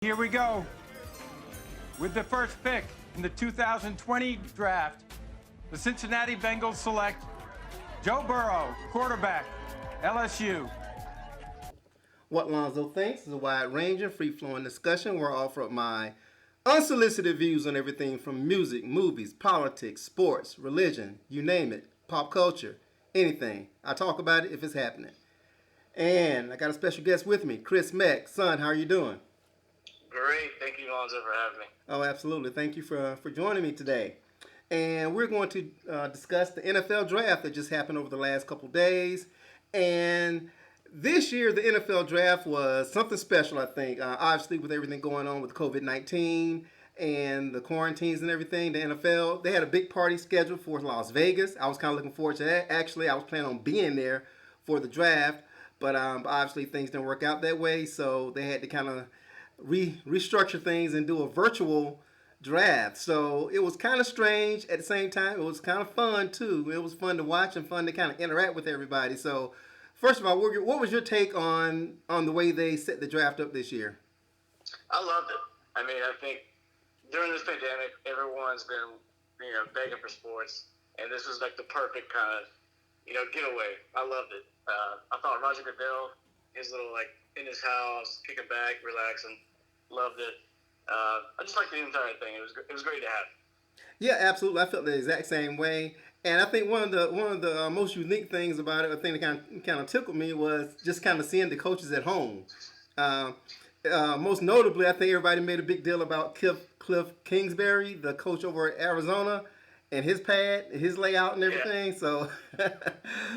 Here we go. With the first pick in the 2020 draft, the Cincinnati Bengals select Joe Burrow, quarterback, LSU. What Lonzo thinks is a wide-ranging, free-flowing discussion where I offer up my unsolicited views on everything from music, movies, politics, sports, religion, you name it, pop culture, anything. I talk about it if it's happening. And I got a special guest with me, Chris Meck. Son, how are you doing? Great. Thank you, Lonzo, for having me. Oh, absolutely. Thank you for joining me today. And we're going to discuss the NFL draft that just happened over the last couple days. And this year, the NFL draft was something special, I think. Obviously, with everything going on with COVID-19 and the quarantines and everything, the NFL, they had a big party scheduled for Las Vegas. I was kind of looking forward to that. Actually, I was planning on being there for the draft, but obviously things didn't work out that way, so they had to kind of restructure things and do a virtual draft. So it was kind of strange. At the same time, it was kind of fun, too. It was fun to watch and fun to kind of interact with everybody. So first of all, what was your take on the way they set the draft up this year? I loved it. I mean, I think during this pandemic, everyone's been, begging for sports, and this was like the perfect kind of, getaway. I loved it. I thought Roger Goodell, his little in his house, kicking back, relaxing, loved it. I just liked the entire thing. It was great to have. Yeah, absolutely. I felt the exact same way. And I think one of the most unique things about it, a thing that kind of tickled me, was just kind of seeing the coaches at home. Most notably, I think everybody made a big deal about Cliff Kingsbury, the coach over at Arizona, and his pad, his layout, and everything. Yeah.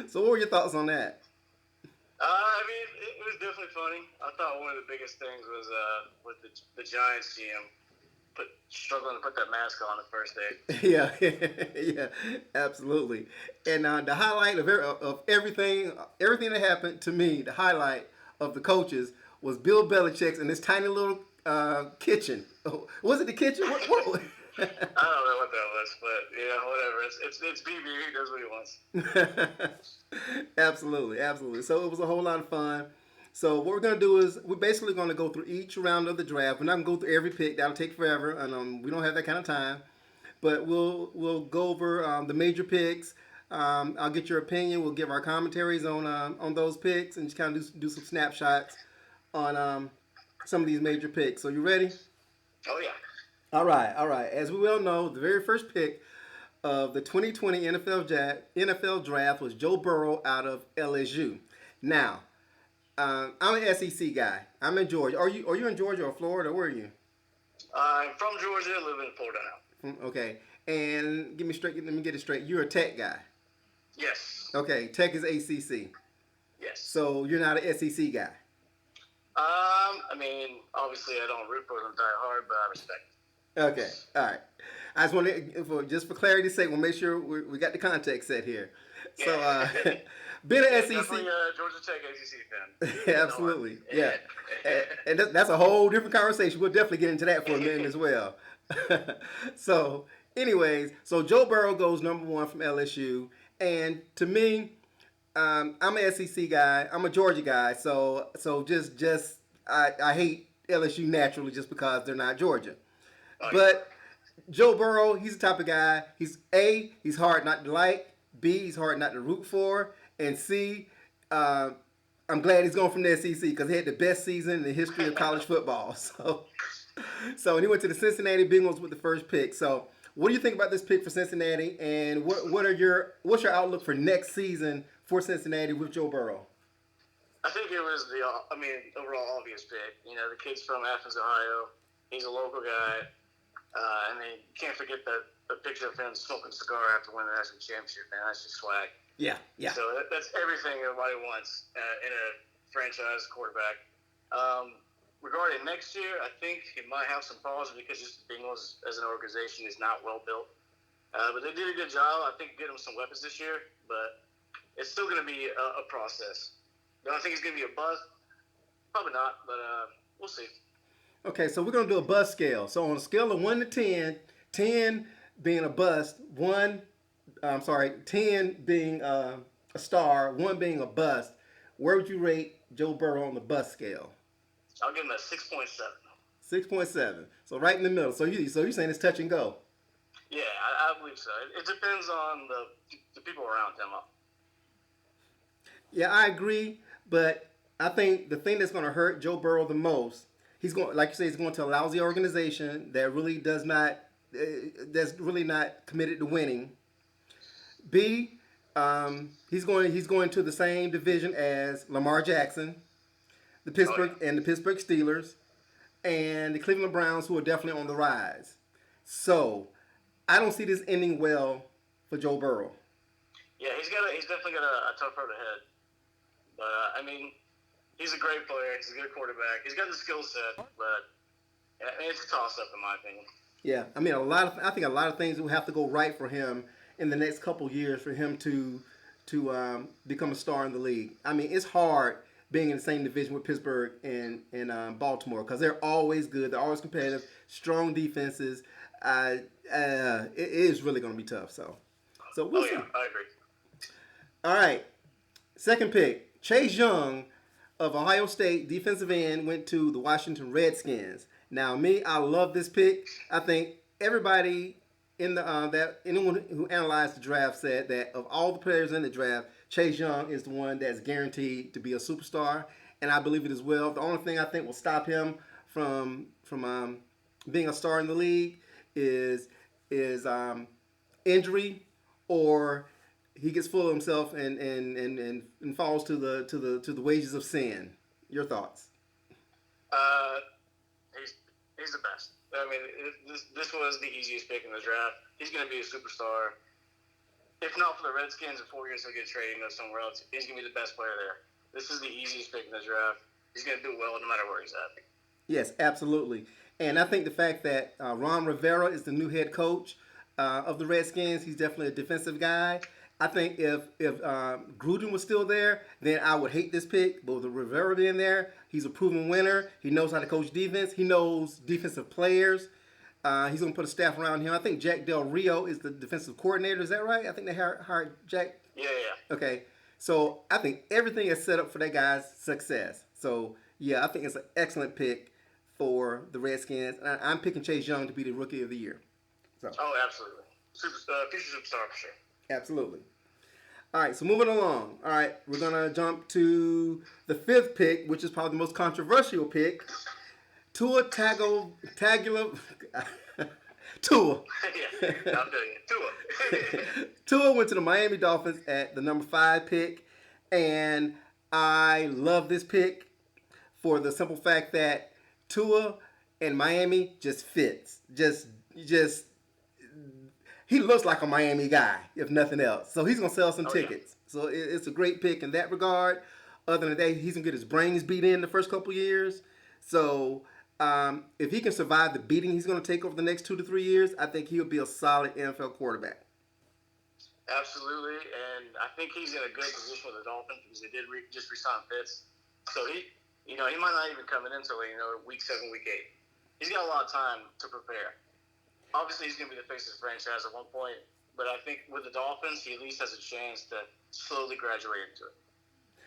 So what were your thoughts on that? It was definitely funny. I thought one of the biggest things was with the Giants GM struggling to put that mask on the first day. Yeah, absolutely. And the highlight of everything that happened to me, the highlight of the coaches was Bill Belichick's in this tiny little kitchen. Oh, was it the kitchen? What? I don't know what that was, but whatever. It's BB. He does what he wants. Absolutely. So it was a whole lot of fun. So what we're going to do is we're basically going to go through each round of the draft. We're not going to go through every pick. That'll take forever, and we don't have that kind of time. But we'll go over the major picks. I'll get your opinion. We'll give our commentaries on those picks and just kind of do some snapshots on some of these major picks. So you ready? Oh, yeah. All right. As we well know, the very first pick of the 2020 NFL draft was Joe Burrow out of LSU. Now, I'm an SEC guy. I'm in Georgia. Are you in Georgia or Florida? Where are you? I'm from Georgia, live in Florida now. Okay. And let me get it straight. You're a Tech guy. Yes. Okay. Tech is ACC. Yes. So you're not an SEC guy. Obviously I don't root for them die hard, but I respect it. Okay. All right. I just want to, just for clarity's sake, we'll make sure we got the context set here. So, been an SEC. Definitely a Georgia Tech ACC fan. Absolutely. Yeah. And that's a whole different conversation. We'll definitely get into that for a minute as well. So, anyways, Joe Burrow goes number 1 from LSU. And to me, I'm an SEC guy. I'm a Georgia guy. So just I hate LSU naturally just because they're not Georgia. But Joe Burrow, he's the type of guy. He's hard not to like. B, he's hard not to root for. And C, I'm glad he's going from the SEC because he had the best season in the history of college football. So and he went to the Cincinnati Bengals with the first pick. So what do you think about this pick for Cincinnati? And what's your outlook for next season for Cincinnati with Joe Burrow? I think it was overall obvious pick. The kid's from Athens, Ohio. He's a local guy. And then you can't forget the picture of him smoking a cigar after winning the national championship, man. That's just swag. Yeah. So that's everything everybody wants in a franchise quarterback. Regarding next year, I think it might have some problems because just the Bengals as an organization is not well built. But they did a good job. I think get them some weapons this year, but it's still going to be a process. Do I think it's going to be a bust? Probably not, but we'll see. Okay, so we're going to do a bust scale. So on a scale of 1 to 10, 10 being a bust, 10 being a star, 1 being a bust, where would you rate Joe Burrow on the bust scale? I'll give him a 6.7. 6.7. So right in the middle. So you're saying it's touch and go. Yeah, I believe so. It depends on the people around him. Yeah, I agree, but I think the thing that's going to hurt Joe Burrow the most, like you say, he's going to a lousy organization that really that's really not committed to winning. B, he's going to the same division as Lamar Jackson, the Pittsburgh Steelers, and the Cleveland Browns, who are definitely on the rise. So I don't see this ending well for Joe Burrow. Yeah, he's definitely got a tough road ahead. But I mean, he's a great player. He's a good quarterback. He's got the skill set, but it's a toss-up in my opinion. Yeah, I mean, I think a lot of things will have to go right for him in the next couple years for him to become a star in the league. I mean, it's hard being in the same division with Pittsburgh and Baltimore because they're always good. They're always competitive, strong defenses. It is really going to be tough. So we'll see. I agree. All right, second pick. Chase Young of Ohio State, defensive end, went to the Washington Redskins. Now, I love this pick. I think everybody anyone who analyzed the draft said that of all the players in the draft, Chase Young is the one that's guaranteed to be a superstar, and I believe it as well. The only thing I think will stop him from being a star in the league is injury, or he gets full of himself and falls to the wages of sin. Your thoughts? He's the best. I mean, this was the easiest pick in the draft. He's going to be a superstar. If not for the Redskins, in 4 years he'll get traded and go somewhere else. He's going to be the best player there. This is the easiest pick in the draft. He's going to do well no matter where he's at. Yes, absolutely. And I think the fact that Ron Rivera is the new head coach of the Redskins, he's definitely a defensive guy. I think if Gruden was still there, then I would hate this pick. But with Rivera being there, he's a proven winner. He knows how to coach defense. He knows defensive players. He's going to put a staff around him. I think Jack Del Rio is the defensive coordinator. Is that right? I think they hired Jack. Yeah. Okay. So I think everything is set up for that guy's success. So, yeah, I think it's an excellent pick for the Redskins. And I'm picking Chase Young to be the Rookie of the Year. So. Oh, absolutely. Future superstar for sure. Absolutely. All right, so moving along. All right, we're going to jump to the fifth pick, which is probably the most controversial pick. Tua. Tua. Yeah, I'm doing it. Tua. Tua went to the Miami Dolphins at the number 5 pick, and I love this pick for the simple fact that Tua and Miami just fits. Just he looks like a Miami guy, if nothing else. So he's going to sell some tickets. Yeah. So it's a great pick in that regard. Other than that, he's going to get his brains beat in the first couple years. So if he can survive the beating he's going to take over the next 2 to 3 years, I think he'll be a solid NFL quarterback. Absolutely. And I think he's in a good position with the Dolphins because they did just resign Fitz. So he might not even come in until, week 7, week 8. He's got a lot of time to prepare. Obviously, he's going to be the face of the franchise at one point, but I think with the Dolphins, he at least has a chance to slowly graduate into it.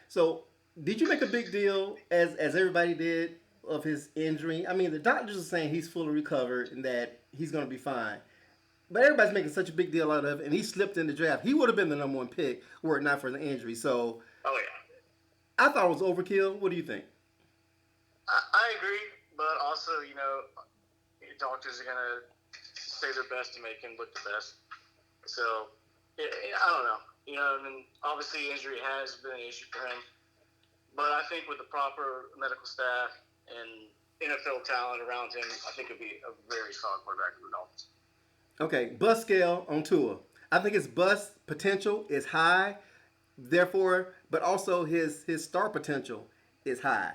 So, did you make a big deal, as everybody did, of his injury? I mean, the doctors are saying he's fully recovered and that he's going to be fine. But everybody's making such a big deal out of it, and he slipped in the draft. He would have been the number 1 pick were it not for the injury. So, I thought it was overkill. What do you think? I agree, but also, doctors are going to say their best to make him look the best. So, I don't know. I mean, obviously injury has been an issue for him. But I think with the proper medical staff and NFL talent around him, I think it'd be a very solid quarterback for the Dolphins. Okay, bust scale on Tua. I think his bust potential is high, therefore, but also his star potential is high.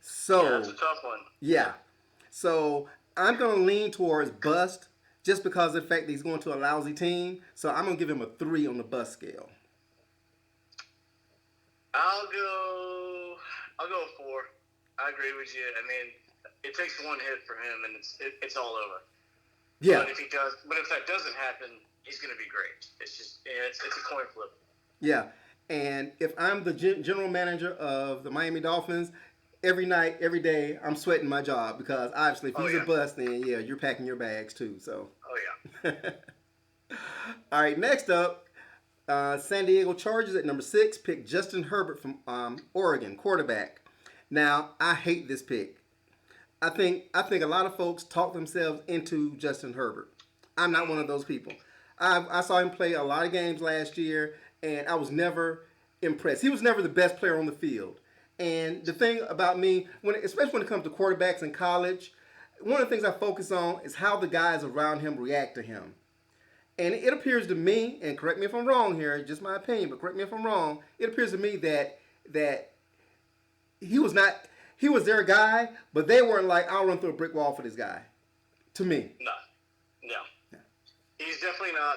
So yeah, that's a tough one. Yeah. So I'm going to lean towards bust just because of the fact that he's going to a lousy team. So I'm going to give him a 3 on the bust scale. I'll go a 4. I agree with you. I mean, it takes one hit for him, and it's all over. Yeah. But if that doesn't happen, he's going to be great. It's just it's a coin flip. Yeah. And if I'm the general manager of the Miami Dolphins, every night, every day, I'm sweating my job because obviously if he's yeah. a bust, then yeah, you're packing your bags too. So. Oh yeah. All right, next up, San Diego Chargers at number 6 picked Justin Herbert from Oregon, quarterback. Now I hate this pick. I think a lot of folks talk themselves into Justin Herbert. I'm not one of those people. I saw him play a lot of games last year, and I was never impressed. He was never the best player on the field. And the thing about me, especially when it comes to quarterbacks in college, one of the things I focus on is how the guys around him react to him. And it appears to me, and correct me if I'm wrong here, just my opinion, but correct me if I'm wrong, it appears to me that he was their guy, but they weren't like, I'll run through a brick wall for this guy. To me. No. He's definitely not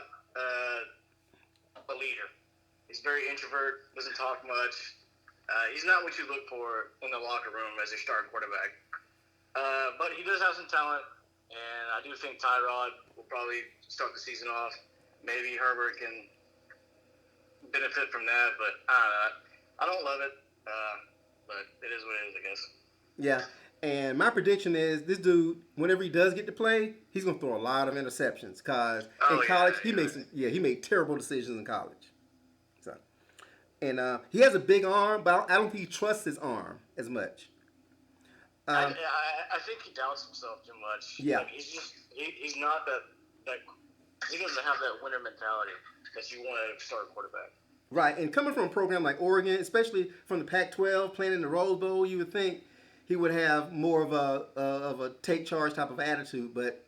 a leader. He's very introvert, doesn't talk much. He's not what you look for in the locker room as your starting quarterback. But he does have some talent, and I do think Tyrod will probably start the season off. Maybe Herbert can benefit from that, but I don't love it. But it is what it is, I guess. Yeah, and my prediction is this dude, whenever he does get to play, he's gonna throw a lot of interceptions because in college he made terrible decisions in college. So, and he has a big arm, but I don't think he trusts his arm as much. I think he doubts himself too much. Yeah, like, he's not that he doesn't have that winner mentality that you want to start a quarterback. Right, and coming from a program like Oregon, especially from the Pac-12, playing in the Rose Bowl, you would think he would have more of a take charge type of attitude, but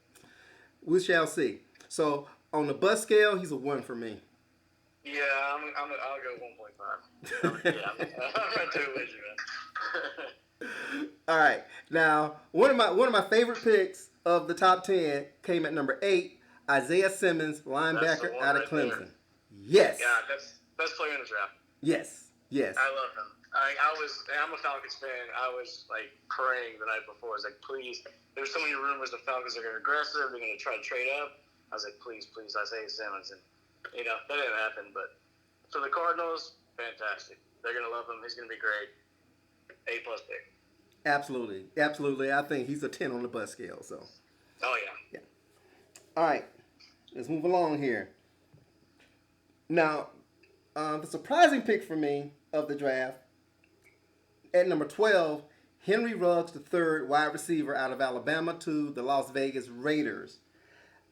we shall see. So on the bus scale, he's a 1 for me. Yeah, I'll go 1.5. Yeah, I'm right there with you, man. All right, now one of my favorite picks of the top 10 came at number 8, Isaiah Simmons, linebacker out of Clemson. There. Yes. Yeah, that's best player in the draft. Yes. I love him. I'm a Falcons fan. I was like praying the night before. I was like, please. There were so many rumors the Falcons are going to aggressive. They're going to try to trade up. I was like, please, Isaiah Simmons. And, that didn't happen. But for the Cardinals, fantastic. They're going to love him. He's going to be great. A+ pick. Absolutely. I think he's a 10 on the bus scale. So. Oh, yeah. All right. Let's move along here. Now, the surprising pick for me of the draft, at number 12, Henry Ruggs III, wide receiver out of Alabama to the Las Vegas Raiders.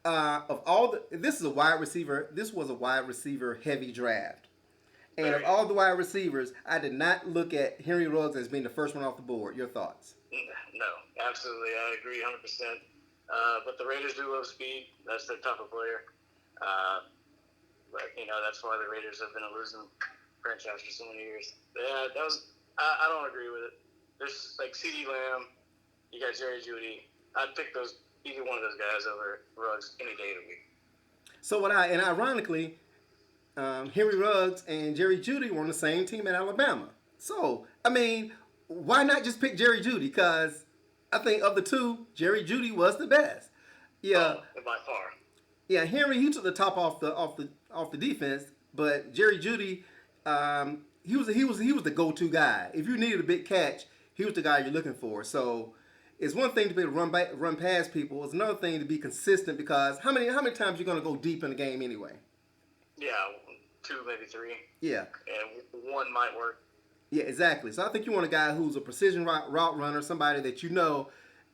This was a wide receiver heavy draft. And of all the wide receivers, I did not look at Henry Ruggs as being the first one off the board. Your thoughts? No, absolutely. I agree 100%. But the Raiders do love speed. That's their type of player. But, that's why the Raiders have been a losing franchise for so many years. Yeah, I don't agree with it. There's like CeeDee Lamb, you got Jerry Judy. I'd pick either one of those guys over Ruggs any day of the week. So ironically, Henry Ruggs and Jerry Judy were on the same team at Alabama. So, why not just pick Jerry Judy? Because I think of the two, Jerry Judy was the best. Yeah, by far. Yeah, Henry, he took the top off the defense, but Jerry Judy, he was the go-to guy. If you needed a big catch, he was the guy you're looking for. So it's one thing to be able to run past people. It's another thing to be consistent because how many times are you going to go deep in the game anyway? Yeah, 2, maybe 3. Yeah. And 1 might work. Yeah, exactly. So I think you want a guy who's a precision route runner, somebody that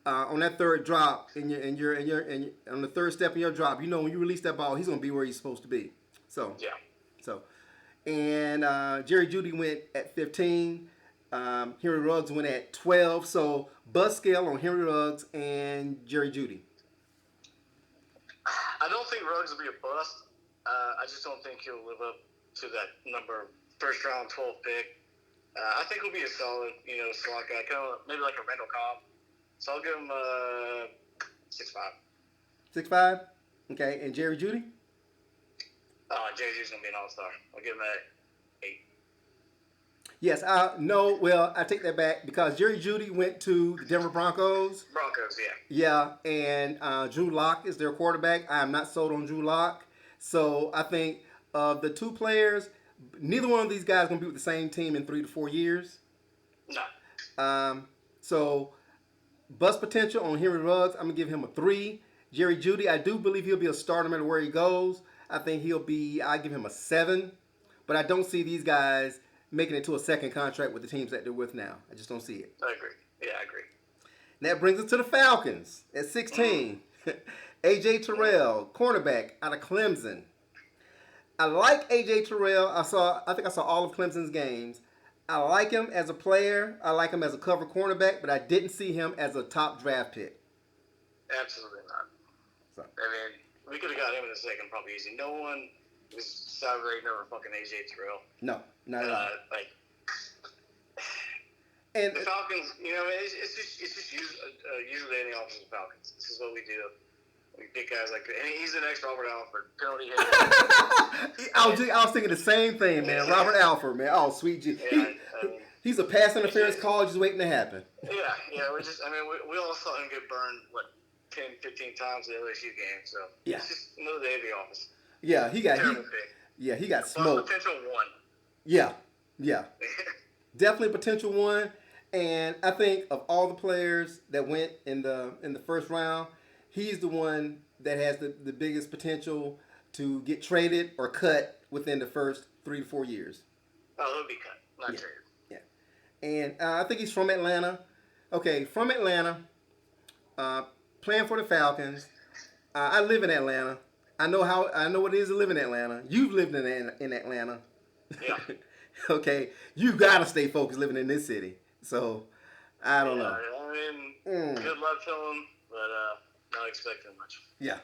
on that third drop on the third step in your drop, when you release that ball, he's going to be where he's supposed to be. So yeah. And Jerry Judy went at 15. Henry Ruggs went at 12. So bust scale on Henry Ruggs and Jerry Judy. I don't think Ruggs will be a bust. I just don't think he'll live up to that number, first round 12 pick. I think he'll be a solid, slot guy, kind of maybe like a Randall Cobb. So I'll give him 6'5". 6'5"? Okay, and Jerry Judy? Jerry Judy's going to be an all-star. I'll give him an 8. Yes, I take that back because Jerry Judy went to the Denver Broncos. Yeah. Yeah, and Drew Lock is their quarterback. I am not sold on Drew Lock. So I think of the two players, neither one of these guys is going to be with the same team in 3 to 4 years. No. So, bust potential on Henry Ruggs, I'm going to give him a 3. Jerry Judy, I do believe he'll be a starter no matter where he goes. I think I give him a 7. But I don't see these guys making it to a second contract with the teams that they're with now. I just don't see it. I agree. Yeah, I agree. And that brings us to the Falcons at 16. Aj Terrell, cornerback out of Clemson. I like Aj Terrell. I think I saw all of Clemson's games. I like him as a player. I like him as a cover cornerback, but I didn't see him as a top draft pick. Absolutely not. So. I mean, we could have got him in a second probably easy. No one was celebrating over fucking Aj Terrell. No, not at all. And the Falcons, it's just usually in the office of the Falcons. This is what we do. We pick guys like, and he's the next Robert Alford, penalty hit. I was thinking the same thing, man. Robert Alford, man. Oh, sweet G. He's a pass interference call just waiting to happen. Yeah. We all saw him get burned, 10, 15 times in the LSU game. So yeah. It's just another day at the office. Yeah, he got smoked. Potential 1. Yeah. Definitely potential 1. And I think of all the players that went in the first round, he's the one that has the biggest potential to get traded or cut within the first 3 to 4 years. Oh, he'll be cut, not traded. Yeah. And I think he's from Atlanta. Okay, from Atlanta, playing for the Falcons. I live in Atlanta. I know what it is to live in Atlanta. You've lived in Atlanta. Yeah. Okay, you gotta stay focused living in this city. So, I don't know. I mean, good luck to him, but not expecting much. Yeah.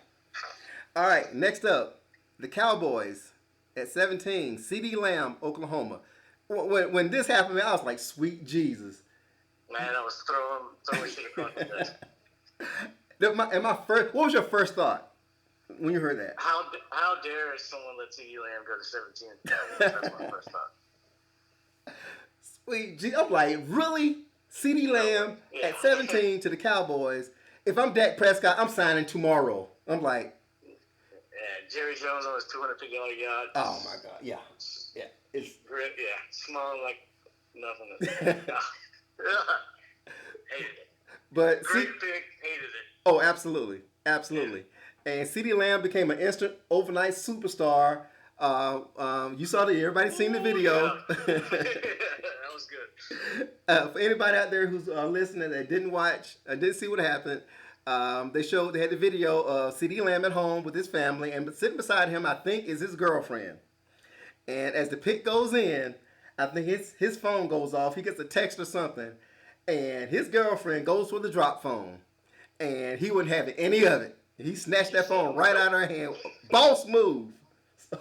All right, next up, the Cowboys at 17, CeeDee Lamb, Oklahoma. When this happened, man, I was like, sweet Jesus. Man, I was throwing shit across the desk. What was your first thought when you heard that? How dare someone let CeeDee Lamb go to 17? That's my first thought. Sweet G, I'm like, really? CeeDee Lamb at 17 to the Cowboys. If I'm Dak Prescott, I'm signing tomorrow. I'm like, Jerry Jones on his $250 yacht. Oh my God, yeah. It's great, smelling like nothing. Hated it. But great pick, hated it. Oh, absolutely. And CeeDee Lamb became an instant overnight superstar. You saw everybody seen the video. Yeah. That was good. For anybody out there who's listening that didn't see what happened, they had the video of CeeDee Lamb at home with his family, and sitting beside him, I think, is his girlfriend. And as the pick goes in, I think his phone goes off. He gets a text or something, and his girlfriend goes for the drop phone, and he wouldn't have any of it. He snatched that phone right out of her hand. Boss move. I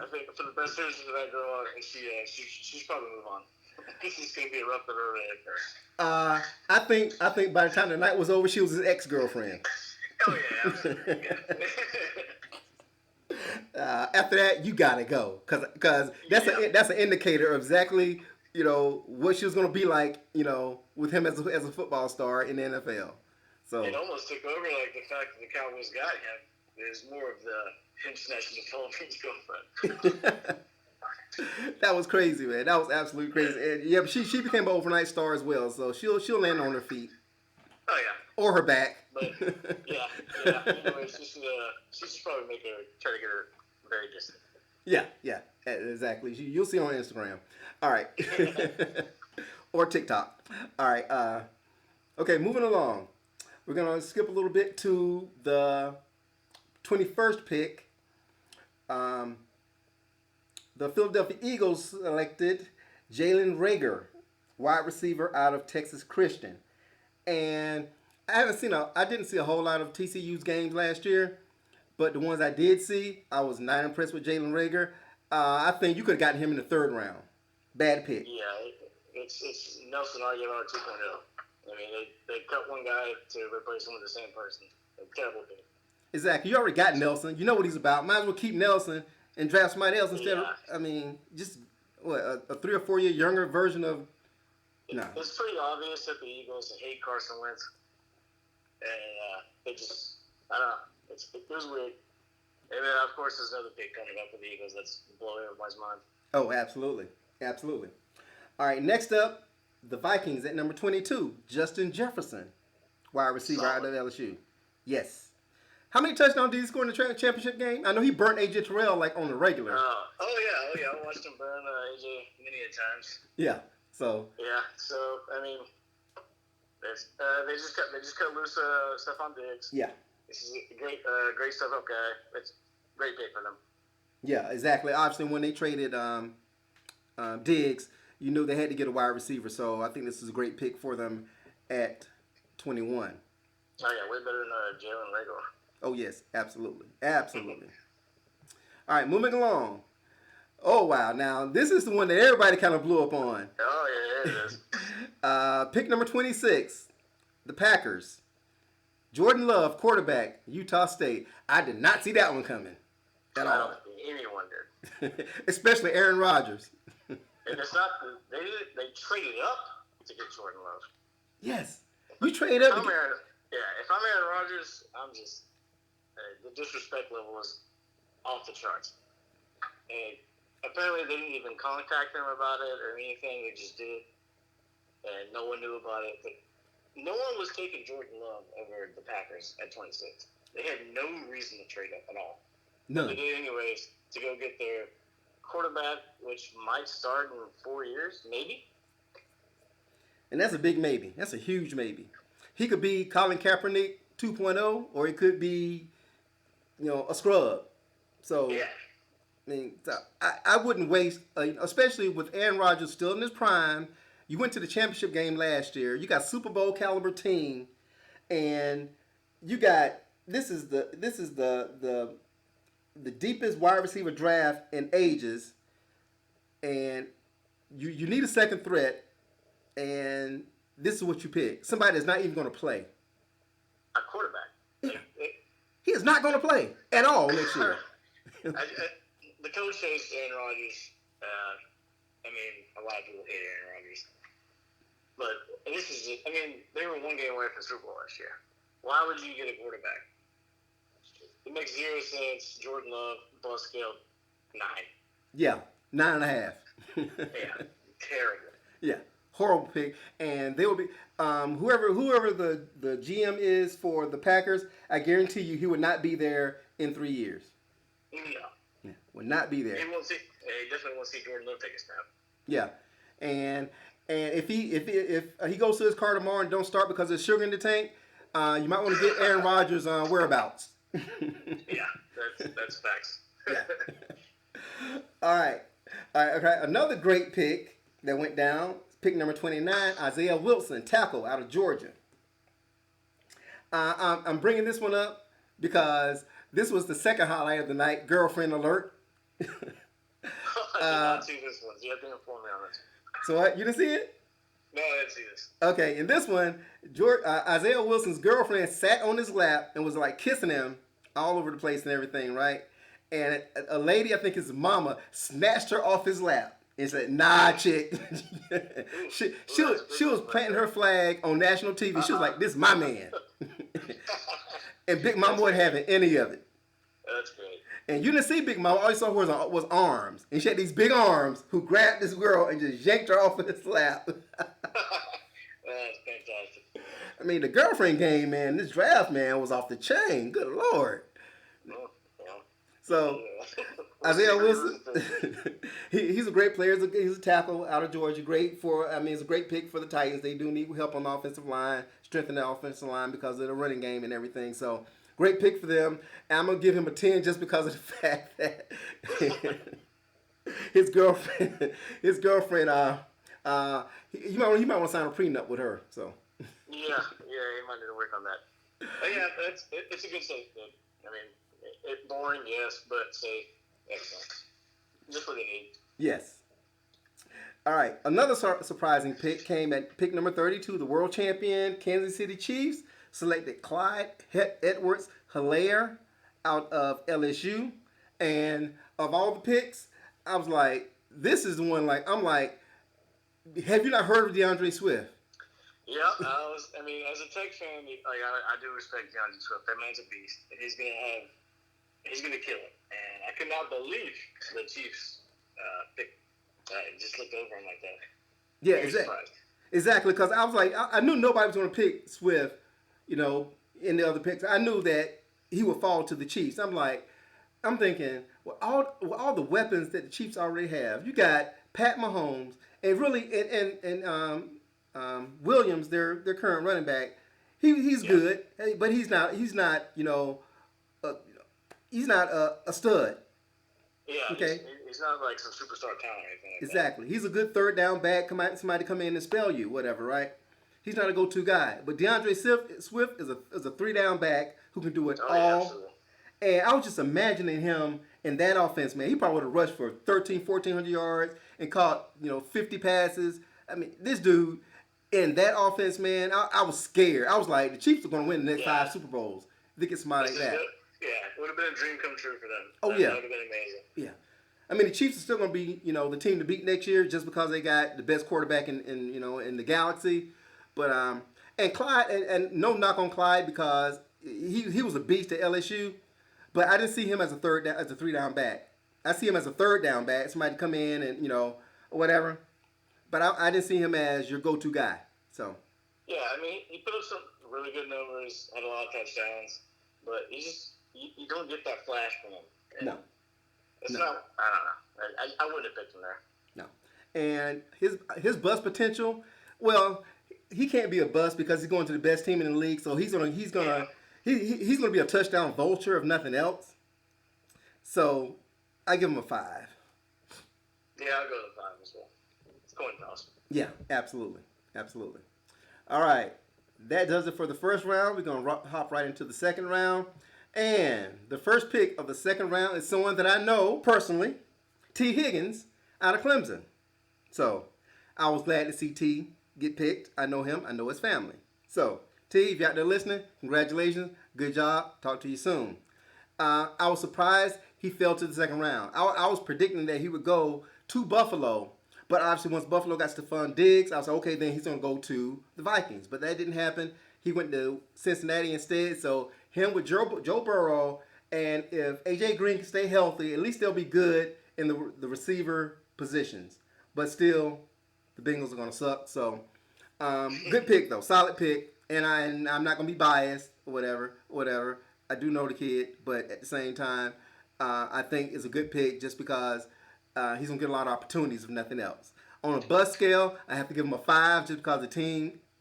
think for the best interest of that girl, she's probably move on. She's gonna be a rough in her head. I think by the time the night was over, she was his ex-girlfriend. Oh yeah, absolutely. After that, you gotta go, cause that's an indicator of exactly what she was gonna be like, with him as a football star in the NFL. So it almost took over, like the fact that the Cowboys got him. There's more of him snatching the Philippines girlfriend. That was crazy, man. That was absolutely crazy. And but she became an overnight star as well, so she'll land on her feet. Oh yeah. Or her back. But yeah. Anyway, she should probably try to get her very distant. Yeah, exactly. You'll see on Instagram. All right. Or TikTok. All right. Okay, moving along. We're gonna skip a little bit to the 21st pick. The Philadelphia Eagles selected Jalen Reagor, wide receiver out of Texas Christian. And I didn't see a whole lot of TCU's games last year, but the ones I did see, I was not impressed with Jalen Reagor. I think you could have gotten him in the 3rd round. Bad pick. Yeah, it's Nelson Aguilar 2.0. I mean, they cut one guy to replace him with the same person. A terrible pick. Exactly. You already got Nelson. You know what he's about. Might as well keep Nelson and draft somebody else instead of, just a 3 or 4 year younger version of. No. It's pretty obvious that the Eagles hate Carson Wentz, and they just, I don't know. It was weird. And then of course there's another pick coming up for the Eagles that's blowing everybody's mind. Oh, absolutely. All right, next up, the Vikings at number 22, Justin Jefferson, wide receiver out of LSU. Yes. How many touchdowns did he score in the championship game? I know he burnt Aj Terrell like on the regular. Oh yeah. I watched him burn AJ many a times. Yeah. So. Yeah. So I mean, they just cut loose Stephon Diggs. Yeah. This is a great stuff-up guy. It's a great pick for them. Yeah, exactly. Obviously, when they traded Diggs, you knew they had to get a wide receiver. So I think this is a great pick for them at 21. Oh yeah, way better than Jalen Rager. Oh yes, absolutely. All right, moving along. Oh wow, now this is the one that everybody kind of blew up on. Oh yeah, it is. Pick number 26, the Packers. Jordan Love, quarterback, Utah State. I did not see that one coming at all. I don't think anyone did. Especially Aaron Rodgers. And it's not they traded up to get Jordan Love. Yes, you trade up. If I'm Aaron Rodgers, I'm just the disrespect level is off the charts. And apparently they didn't even contact him about it or anything. They just did it, and no one knew about it. But no one was taking Jordan Love over the Packers at 26. They had no reason to trade up at all. None. They did anyways to go get their quarterback, which might start in 4 years, maybe. And that's a big maybe. That's a huge maybe. He could be Colin Kaepernick 2.0, or he could be, a scrub. So, yeah. I mean, I wouldn't waste, especially with Aaron Rodgers still in his prime. You went to the championship game last year. You got Super Bowl caliber team, and you got this is the deepest wide receiver draft in ages, and you need a second threat, and this is what you pick. Somebody that's not even going to play. A quarterback. He is not going to play at all next year. The coach hates Aaron Rodgers. A lot of people hate Aaron Rodgers. But this is just, they were one game away from the Super Bowl last year. Why would you get a quarterback? It makes zero sense. Jordan Love, Buzzkill, 9. Yeah, 9.5. Yeah, terrible. Yeah, horrible pick. And they will be whoever the GM is for the Packers. I guarantee you, he would not be there in 3 years. No. Yeah, would not be there. He definitely won't see Jordan Love take a snap. Yeah, and if he goes to his car tomorrow and don't start because there's sugar in the tank, you might want to get Aaron Rodgers' whereabouts. Yeah, that's facts. Yeah. All right. Okay. Another great pick that went down. Pick number 29, Isaiah Wilson, tackle out of Georgia. I'm bringing this one up because this was the second highlight of the night. Girlfriend alert. I did not see this one. You have to inform me on this. So what? You didn't see it? No, I didn't see this. Okay, in this one, Isaiah Wilson's girlfriend sat on his lap and was like kissing him all over the place and everything, right? And a lady, I think his mama, snatched her off his lap and said, "Nah, chick." she was planting her flag on national TV. She was like, "This is my man." And Big Mama wasn't having any of it. That's great. And you didn't see Big Mama. All you saw was arms. And she had these big arms who grabbed this girl and just yanked her off of his lap. That's fantastic. I mean, the girlfriend game, man, this draft, man, was off the chain. Good Lord. Oh, yeah. So, Isaiah Wilson, he's a great player. He's a tackle out of Georgia. It's a great pick for the Titans. They do need help on the offensive line, strengthen the offensive line because of the running game and everything. So, great pick for them. And I'm going to give him a 10 just because of the fact that his girlfriend, he might want to sign a prenup with her. So. Yeah, he might need to work on that. But yeah, it's a good safe pick. It's boring, yes, but safe. Excellent. Just what they need. Yes. All right. Another surprising pick came at pick number 32. The world champion Kansas City Chiefs selected Clyde Edwards-Helaire out of LSU. And of all the picks, I was like, this is the one, have you not heard of Deandre Swift? Yeah, as a Tech fan, I do respect Deandre Swift. That man's a beast, and he's gonna kill it. And I could not believe the Chiefs picked. Just looked over him like that. Yeah, Very surprised. Exactly. Because I was like, I knew nobody was going to pick Swift, you know, in the other picks. I knew that he would fall to the Chiefs. I'm thinking, with all the weapons that the Chiefs already have, you got Pat Mahomes and really and Williams, their current running back. He's good, but he's not you know, he's not a stud. Yeah, Okay. he's not like some superstar talent or anything like Exactly. He's a good third down back. Somebody come in and spell you, whatever, right? He's not a go-to guy. But Deandre Swift is a 3-down back who can do it all. Yeah, absolutely. And I was just imagining him in that offense, man. He probably would have rushed for 1,400 yards and caught, 50 passes. I mean, this dude in that offense, man, I was scared. I was like, the Chiefs are going to win the next 5 Super Bowls. They get somebody like that. Yeah, it would have been a dream come true for them. Oh, That would have been amazing. Yeah. I mean, the Chiefs are still going to be, the team to beat next year just because they got the best quarterback in the galaxy. But and Clyde, and no knock on Clyde because he was a beast at LSU, but I didn't see him as a 3-down back. I see him as a 3rd-down back, somebody to come in and whatever. But I didn't see him as your go-to guy. So. Yeah, I mean, he put up some really good numbers, had a lot of touchdowns, but you don't get that flash from him. And no. It's not. I don't know. I wouldn't have picked him there. No. And his bust potential, well, he can't be a bust because he's going to the best team in the league. So he's gonna be a touchdown vulture if nothing else. So I give him a 5. Yeah, I'll go to 5 as well. It's coin toss. Yeah, absolutely. All right, that does it for the first round. We're gonna hop right into the second round. And the first pick of the second round is someone that I know personally, T. Higgins out of Clemson. So I was glad to see T get picked. I know him. I know his family. So T, if you're out there listening, congratulations. Good job. Talk to you soon. I was surprised he fell to the second round. I was predicting that he would go to Buffalo. But obviously once Buffalo got Stephon Diggs, I was like, okay, then he's going to go to the Vikings. But that didn't happen. He went to Cincinnati instead. So him with Joe Burrow, and if AJ Green can stay healthy, at least they'll be good in the receiver positions. But still, the Bengals are going to suck. So, good pick, though. Solid pick. And I'm not going to be biased or whatever. I do know the kid, but at the same time, I think it's a good pick just because he's going to get a lot of opportunities, if nothing else. On a bust scale, I have to give him a 5 just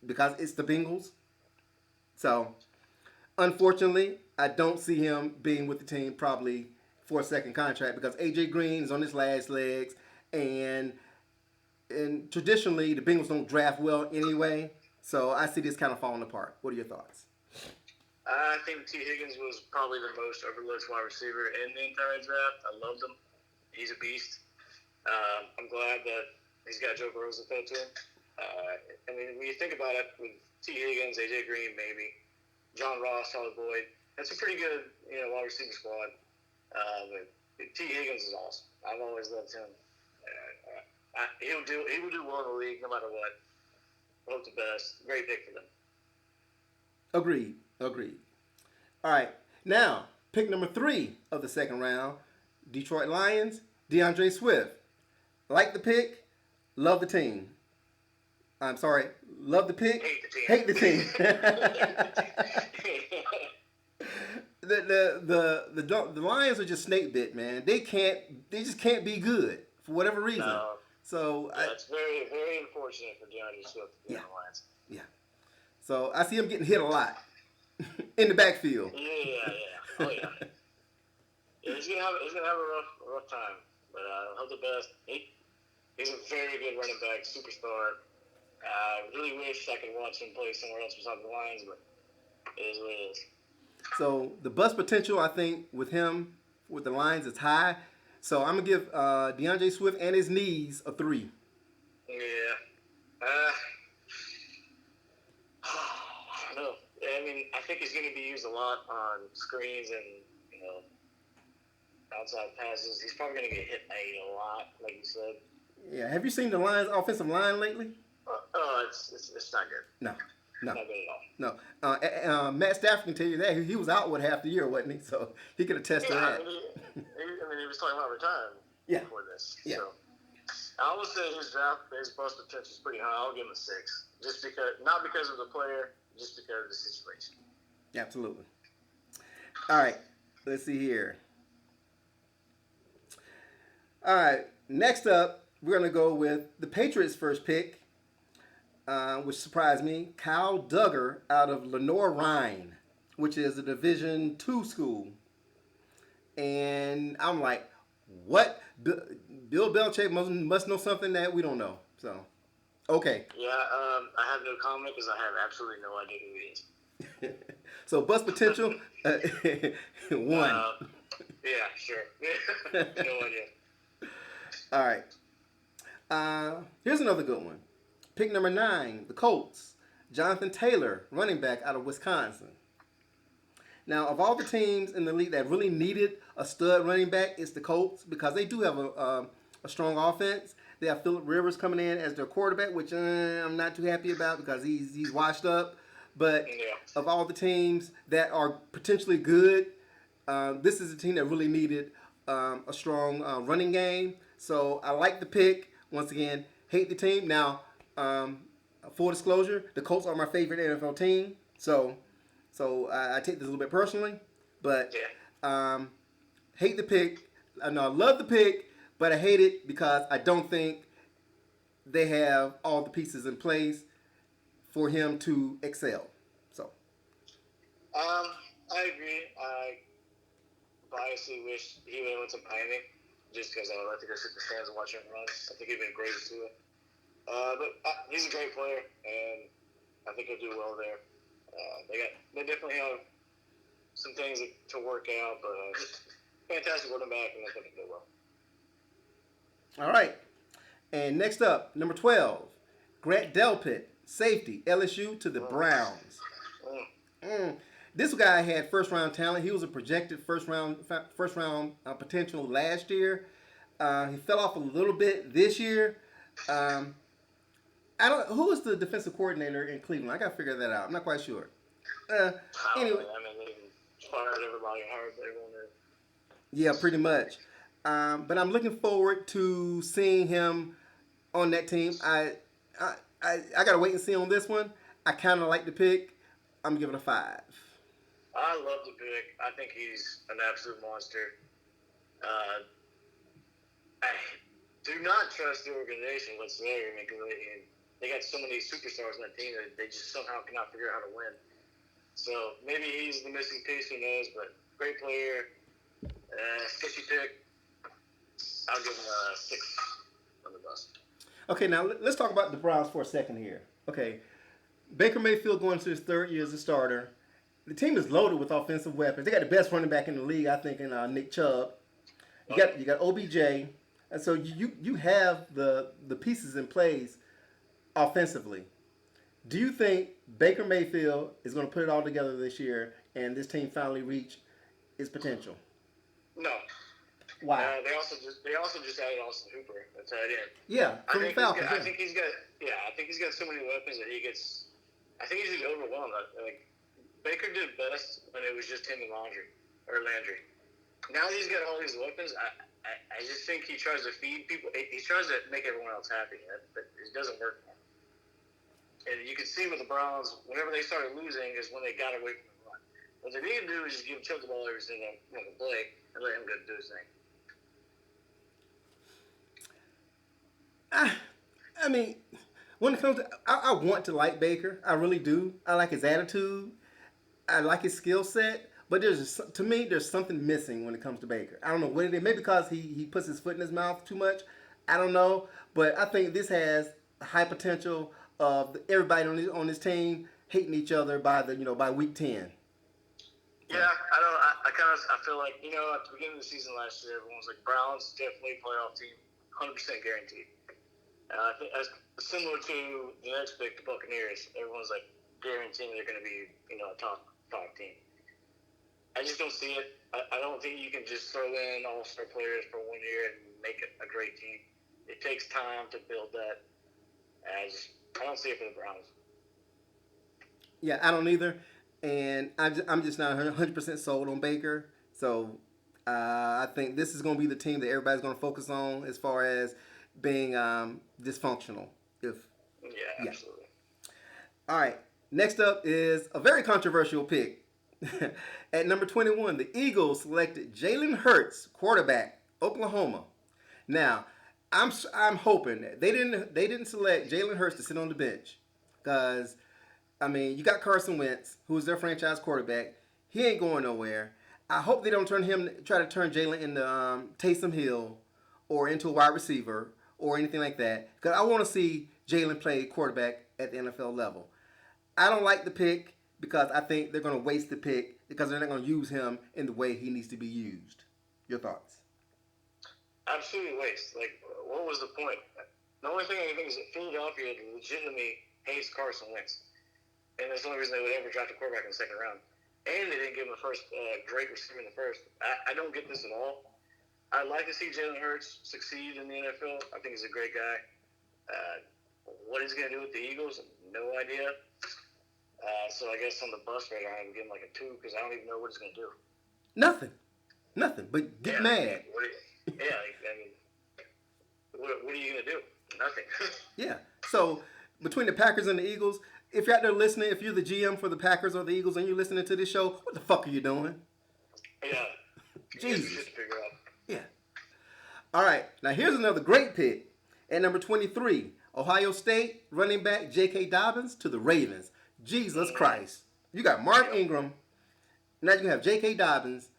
because it's the Bengals. So, unfortunately, I don't see him being with the team probably for a second contract because AJ Green is on his last legs, and traditionally the Bengals don't draft well anyway. So I see this kind of falling apart. What are your thoughts? I think T. Higgins was probably the most overlooked wide receiver in the entire draft. I loved him. He's a beast. I'm glad that he's got Joe Burrow to throw to him. I mean, when you think about it, with T. Higgins, AJ Green, maybe John Ross, Tyler Boyd, that's a pretty good wide receiver squad. But T. Higgins is awesome. I've always loved him. He will do well in the league no matter what. Hope the best. Great pick for them. Agreed. All right. Now, pick number 3 of the second round, Detroit Lions, Deandre Swift. Like the pick, love the team. I'm sorry, love the pick, hate the team. The Lions are just snake bit, man. They just can't be good for whatever reason. No. So it's very, very unfortunate for DeAndre Swift to be on the Lions. Yeah. So I see him getting hit a lot in the backfield. Yeah. Oh yeah. He's gonna have a rough time, but hope the best. He's a very good running back, superstar. I really wish I could watch him play somewhere else besides the Lions, but it is what it is. So the bust potential, I think, with him, with the Lions, is high. So I'm going to give DeAndre Swift and his knees a 3. Yeah. I don't know. I mean, I think he's going to be used a lot on screens and, outside passes. He's probably going to get hit a lot, like you said. Yeah. Have you seen the Lions' offensive line lately? It's not good. No. Not good at No. all. Matt Stafford can tell you that. He was out half the year, wasn't he? So he could attest to that. I mean, he was talking about retiring before this. Yeah. So I would say his bust potential is pretty high. I'll give him a 6, just because, not because of the player, just because of the situation. Absolutely. All right, let's see here. All right, next up, we're going to go with the Patriots' first pick, which surprised me. Kyle Duggar out of Lenoir-Rhyne, which is a Division II school. And I'm like, what? Bill Belichick must know something that we don't know. So, okay. Yeah, I have no comment because I have absolutely no idea who he is. So, bust potential, 1. Yeah, sure. No idea. All right. Here's another good one. Pick number 9, the Colts. Jonathan Taylor, running back out of Wisconsin. Now, of all the teams in the league that really needed a stud running back, it's the Colts because they do have a strong offense. They have Phillip Rivers coming in as their quarterback, which I'm not too happy about because he's washed up. But of all the teams that are potentially good, this is a team that really needed a strong running game. So I like the pick. Once again, hate the team. Now, full disclosure, the Colts are my favorite NFL team. So I take this a little bit personally. But hate the pick. I love the pick, but I hate it because I don't think they have all the pieces in place for him to excel. So. I agree. I biasly wish he would have went to Miami just because I would like to go sit in the stands and watch him run. I think he'd been great to it. But he's a great player, and I think he'll do well there. They definitely have some things to work out, but fantastic running back, and I think he'll do well. All right. And next up, number 12, Grant Delpit, safety, LSU to the Browns. This guy had first round talent. He was a projected first round potential last year. He fell off a little bit this year. Who is the defensive coordinator in Cleveland? I gotta figure that out. I'm not quite sure. Anyway, I mean, they fired everybody, hired everyone there. Yeah, pretty much. But I'm looking forward to seeing him on that team. I gotta wait and see on this one. I kind of like the pick. I'm giving it a 5. I love the pick. I think he's an absolute monster. I do not trust the organization whatsoever because they got so many superstars on that team that they just somehow cannot figure out how to win. So maybe he's the missing piece. Who knows? But great player. Sketchy pick. I'll give him a 6 on the bus. Okay, now let's talk about the Browns for a second here. Okay, Baker Mayfield going to his 3rd year as a starter. The team is loaded with offensive weapons. They got the best running back in the league, I think, in Nick Chubb. You got OBJ, and so you have the pieces in place offensively. Do you think Baker Mayfield is going to put it all together this year, and this team finally reach its potential? No. Why? They also just added Austin Hooper. That's tight end. Yeah, from the Falcons. I think he's got so many weapons that he gets. I think he's just overwhelmed. Like Baker did best when it was just him and Landry. Now that he's got all these weapons, I just think he tries to feed people. He tries to make everyone else happy, but it doesn't work for him. And you can see with the Browns, whenever they started losing, is when they got away from the run. What they need to do is just give Chubb the ball every single play and let him go do his thing. I mean, when it comes to, I want to like Baker. I really do. I like his attitude. I like his skill set. But to me, there's something missing when it comes to Baker. I don't know what it is. Maybe because he puts his foot in his mouth too much. I don't know. But I think this has high potential of everybody on this team hating each other by week 10. Yeah, I feel like, at the beginning of the season last year, everyone was like, Browns definitely playoff team, 100% guaranteed. I think as similar to the next pick, the Buccaneers, everyone's like guaranteeing they're going to be, a top 5 team. I just don't see it. I don't think you can just throw in all-star players for 1 year and make it a great team. It takes time to build that. I don't see it for the Browns. Yeah, I don't either. And I'm just not 100% sold on Baker. So I think this is going to be the team that everybody's going to focus on as far as being dysfunctional. Yeah, absolutely. All right. Next up is a very controversial pick. At number 21, the Eagles selected Jalen Hurts, quarterback, Oklahoma. Now, I'm hoping that they didn't select Jalen Hurts to sit on the bench, because I mean, you got Carson Wentz, who's their franchise quarterback. He ain't going nowhere. I hope they don't try to turn Jalen into Taysom Hill or into a wide receiver or anything like that, because I want to see Jalen play quarterback at the NFL level. I don't like the pick because I think they're going to waste the pick because they're not going to use him in the way he needs to be used. Your thoughts? Absolutely waste. Like, what was the point? The only thing I think is that Philadelphia legitimately hates Carson Wentz. And that's the only reason they would ever draft a quarterback in the second round. And they didn't give him a first great receiver in the first. I don't get this at all. I'd like to see Jalen Hurts succeed in the NFL. I think he's a great guy. What he's going to do with the Eagles, no idea. So I guess on the bus radar, I would give him like a 2 because I don't even know what he's going to do. Nothing. But get mad. What are you going to do? Nothing. Yeah. So between the Packers and the Eagles, if you're out there listening, if you're the GM for the Packers or the Eagles and you're listening to this show, what the fuck are you doing? Yeah. Jesus. You should figure out. Yeah. All right. Now here's another great pick. At number 23, Ohio State running back J.K. Dobbins to the Ravens. Jesus Christ. You got Mark Ingram. Now you can have J.K. Dobbins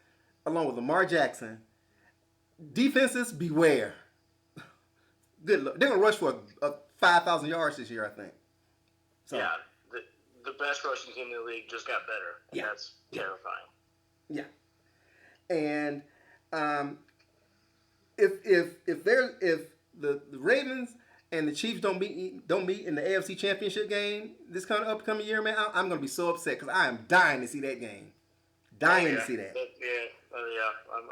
along with Lamar Jackson. Defenses, beware. Good luck. They're going to rush for 5,000 yards this year, I think. So, yeah, the best rushing team in the league just got better. Yeah. That's terrifying. Yeah. And if the Ravens and the Chiefs don't meet in the AFC Championship game this kind of upcoming year, man, I'm going to be so upset because I am dying to see that game. Dying to see that.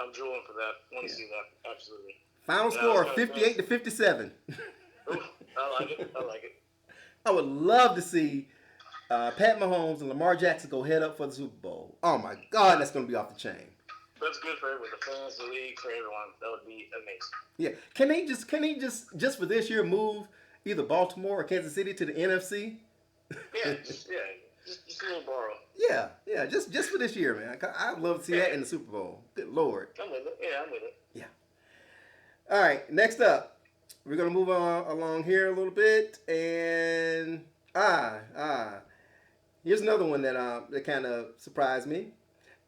I'm drooling for that. I want to see that. Absolutely. Final score 58-57. Ooh, I like it. I would love to see Pat Mahomes and Lamar Jackson go head up for the Super Bowl. Oh my God, that's going to be off the chain. That's good for everyone, the fans, the league, for everyone. That would be amazing. Yeah, can they just for this year move either Baltimore or Kansas City to the NFC? Just a little borrow. Yeah, just for this year, man. I'd love to see that in the Super Bowl. Good Lord. I'm with it. Yeah, I'm with it. Yeah. All right, next up, we're gonna move on along here a little bit, and here's another one that kind of surprised me.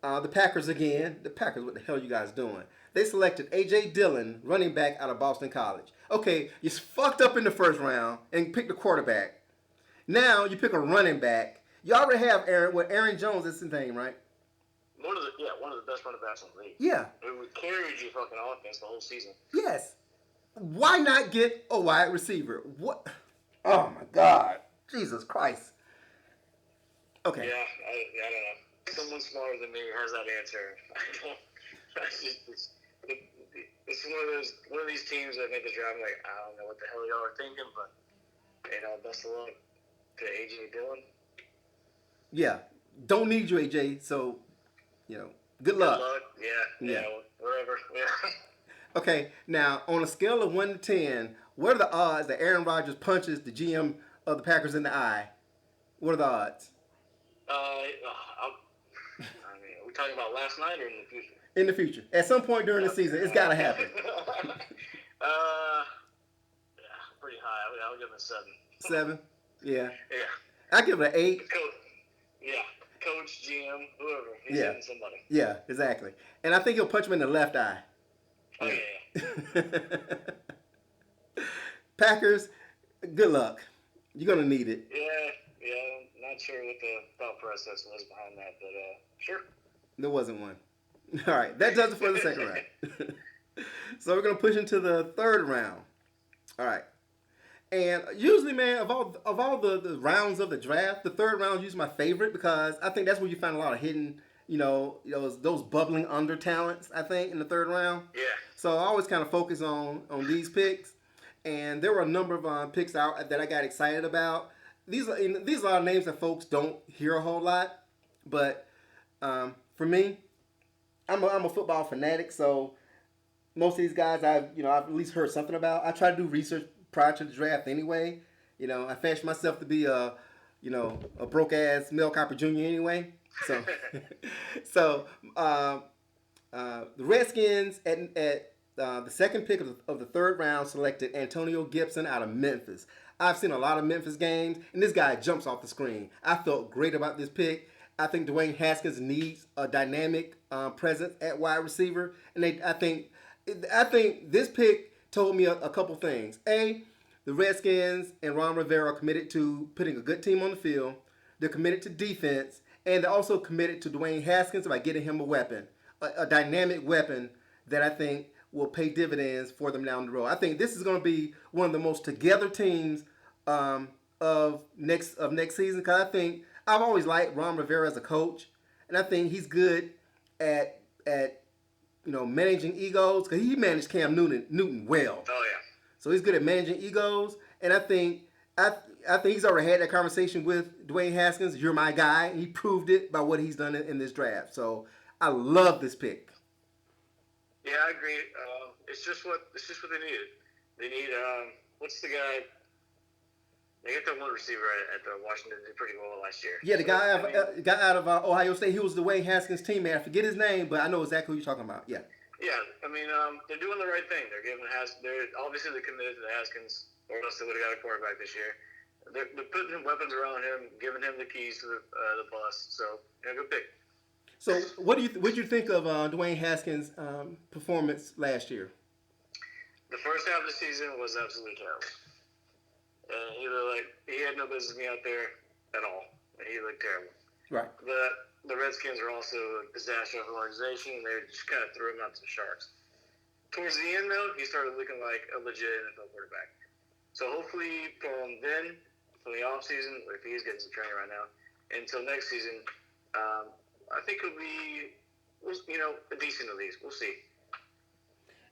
The Packers again. The Packers, what the hell are you guys doing? They selected Aj Dillon, running back out of Boston College. Okay, you fucked up in the first round and picked a quarterback. Now you pick a running back. You already have Aaron Jones is his name, right? One of the best running backs in the league. Yeah. It carried you fucking offense the whole season. Yes. Why not get a wide receiver? What? Oh my God. Jesus Christ. Okay. Yeah, I don't know. Someone smarter than me has that answer. It's one of these teams that make the draft. Like, I don't know what the hell y'all are thinking, but best of luck to AJ Dillon. Yeah, don't need you, AJ. So, good luck. Yeah, wherever. Yeah. Okay, now on a scale of 1 to 10, what are the odds that Aaron Rodgers punches the GM of the Packers in the eye? What are the odds? Are we talking about last night or in the future? In the future, at some point during the season, it's got to happen. Pretty high. I'll give him a 7. 7? Yeah. Yeah. I give it an 8. Coach, GM, whoever. He's hitting somebody. Yeah, exactly. And I think he'll punch him in the left eye. Oh, yeah. Packers, good luck. You're going to need it. Yeah. I'm not sure what the thought process was behind that, but sure. There wasn't one. All right, that does it for the second round. So we're going to push into the third round. All right. And usually, man, of all the rounds of the draft, the third round is usually my favorite because I think that's where you find a lot of hidden, those bubbling under talents, I think, in the third round. Yeah. So I always kind of focus on these picks. And there were a number of picks out that I got excited about. These are a lot of names that folks don't hear a whole lot. But for me, I'm a football fanatic, so most of these guys I've at least heard something about. I try to do research prior to the draft anyway. I fashioned myself to be a broke ass Mel Kiper Jr. anyway. So, so the Redskins at the second pick of the third round selected Antonio Gibson out of Memphis. I've seen a lot of Memphis games, and this guy jumps off the screen. I felt great about this pick. I think Dwayne Haskins needs a dynamic presence at wide receiver, and I think this pick told me a couple things. A, the Redskins and Ron Rivera are committed to putting a good team on the field. They're committed to defense, and they're also committed to Dwayne Haskins by getting him a weapon, a dynamic weapon that I think will pay dividends for them down the road. I think this is going to be one of the most together teams of next season, because I think I've always liked Ron Rivera as a coach, and I think he's good at managing egos, because he managed Cam Newton well. Oh yeah. So he's good at managing egos, and I think he's already had that conversation with Dwayne Haskins. You're my guy. And he proved it by what he's done in this draft. So I love this pick. Yeah, I agree. It's just what they needed. They need what's the guy? They get that one receiver at Washington did pretty well last year. Yeah, the guy out of Ohio State. He was Dwayne Haskins' teammate. I forget his name, but I know exactly who you're talking about. Yeah. Yeah, I mean, they're doing the right thing. They're obviously they're committed to the Haskins, or else they would have got a quarterback this year. They're putting weapons around him, giving him the keys to the bus. So, good pick. So, what did you think of Dwayne Haskins' performance last year? The first half of the season was absolutely terrible. He had no business being out there at all. He looked terrible. Right. The Redskins are also a disaster of an organization, and they just kind of threw him out to the Sharks. Towards the end, though, he started looking like a legit NFL quarterback. So hopefully from the offseason, if he is getting some training right now, until next season, I think he'll be, a decent at least. We'll see.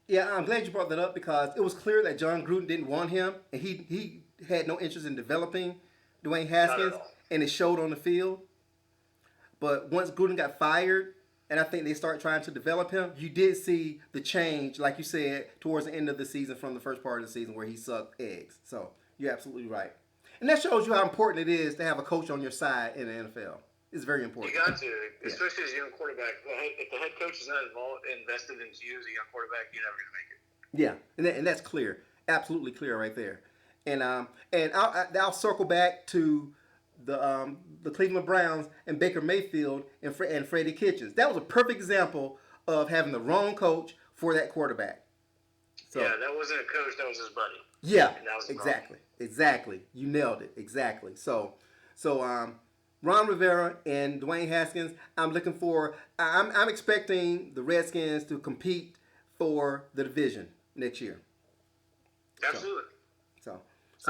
Yeah, I'm glad you brought that up, because it was clear that John Gruden didn't want him, and he had no interest in developing Dwayne Haskins, and it showed on the field. But once Gruden got fired, and I think they started trying to develop him, you did see the change, like you said, towards the end of the season from the first part of the season where he sucked eggs. So you're absolutely right. And that shows you how important it is to have a coach on your side in the NFL. It's very important. You got to, especially as a young quarterback. If the head coach is not invested into you as a young quarterback, you're never going to make it. Yeah, and that's clear. Absolutely clear right there. And I'll circle back to the Cleveland Browns and Baker Mayfield and Freddie Kitchens. That was a perfect example of having the wrong coach for that quarterback. So, yeah, that wasn't a coach. That was his buddy. Yeah, and that was exactly. You nailed it. Exactly. So Ron Rivera and Dwayne Haskins, I'm expecting the Redskins to compete for the division next year. Absolutely. So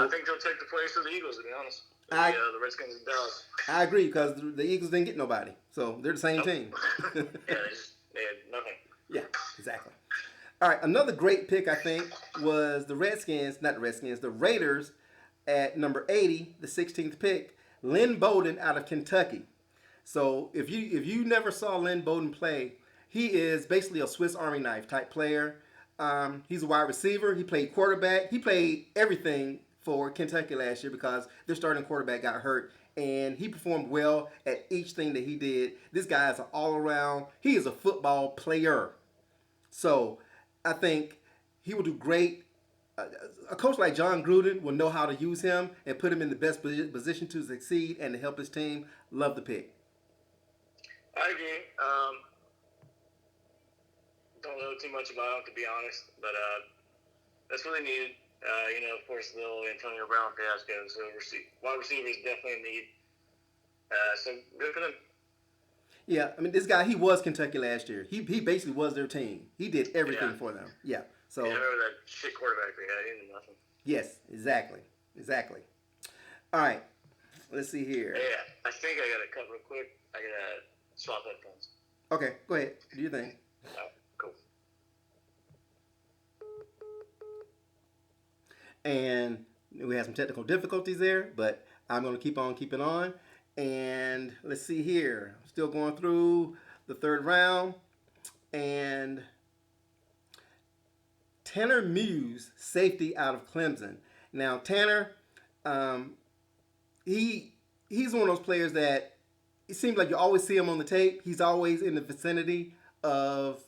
I think they'll take the place of the Eagles, to be honest. The Redskins in Dallas. I agree, because the Eagles didn't get nobody. So they're the same team. They had nothing. Yeah, exactly. All right, another great pick, I think, was the Raiders at number 80, the 16th pick, Lynn Bowden out of Kentucky. So if you never saw Lynn Bowden play, he is basically a Swiss Army knife type player. He's a wide receiver. He played quarterback. He played everything for Kentucky last year because their starting quarterback got hurt, and he performed well at each thing that he did. This guy is an all-around. He is a football player. So I think he will do great. A coach like John Gruden will know how to use him and put him in the best position to succeed and to help his team. Love the pick. I agree. Don't know too much about him, to be honest, but that's what they needed. Of course, little Antonio Brown fiasco, so wide receiver is definitely a need. So good for them. Yeah, I mean, this guy, he was Kentucky last year. He basically was their team. He did everything for them. Yeah. So. Yeah, I remember that shit quarterback they had. He did nothing. Yes, exactly. All right, let's see here. Yeah, I think I got to cut real quick. I got to swap headphones. Okay, go ahead. Do your thing. Oh, cool. And we had some technical difficulties there, but I'm going to keep on keeping on. And let's see here. Still going through the third round. And Tanner Muse, safety out of Clemson. Now, Tanner, he's one of those players that it seems like you always see him on the tape. He's always in the vicinity of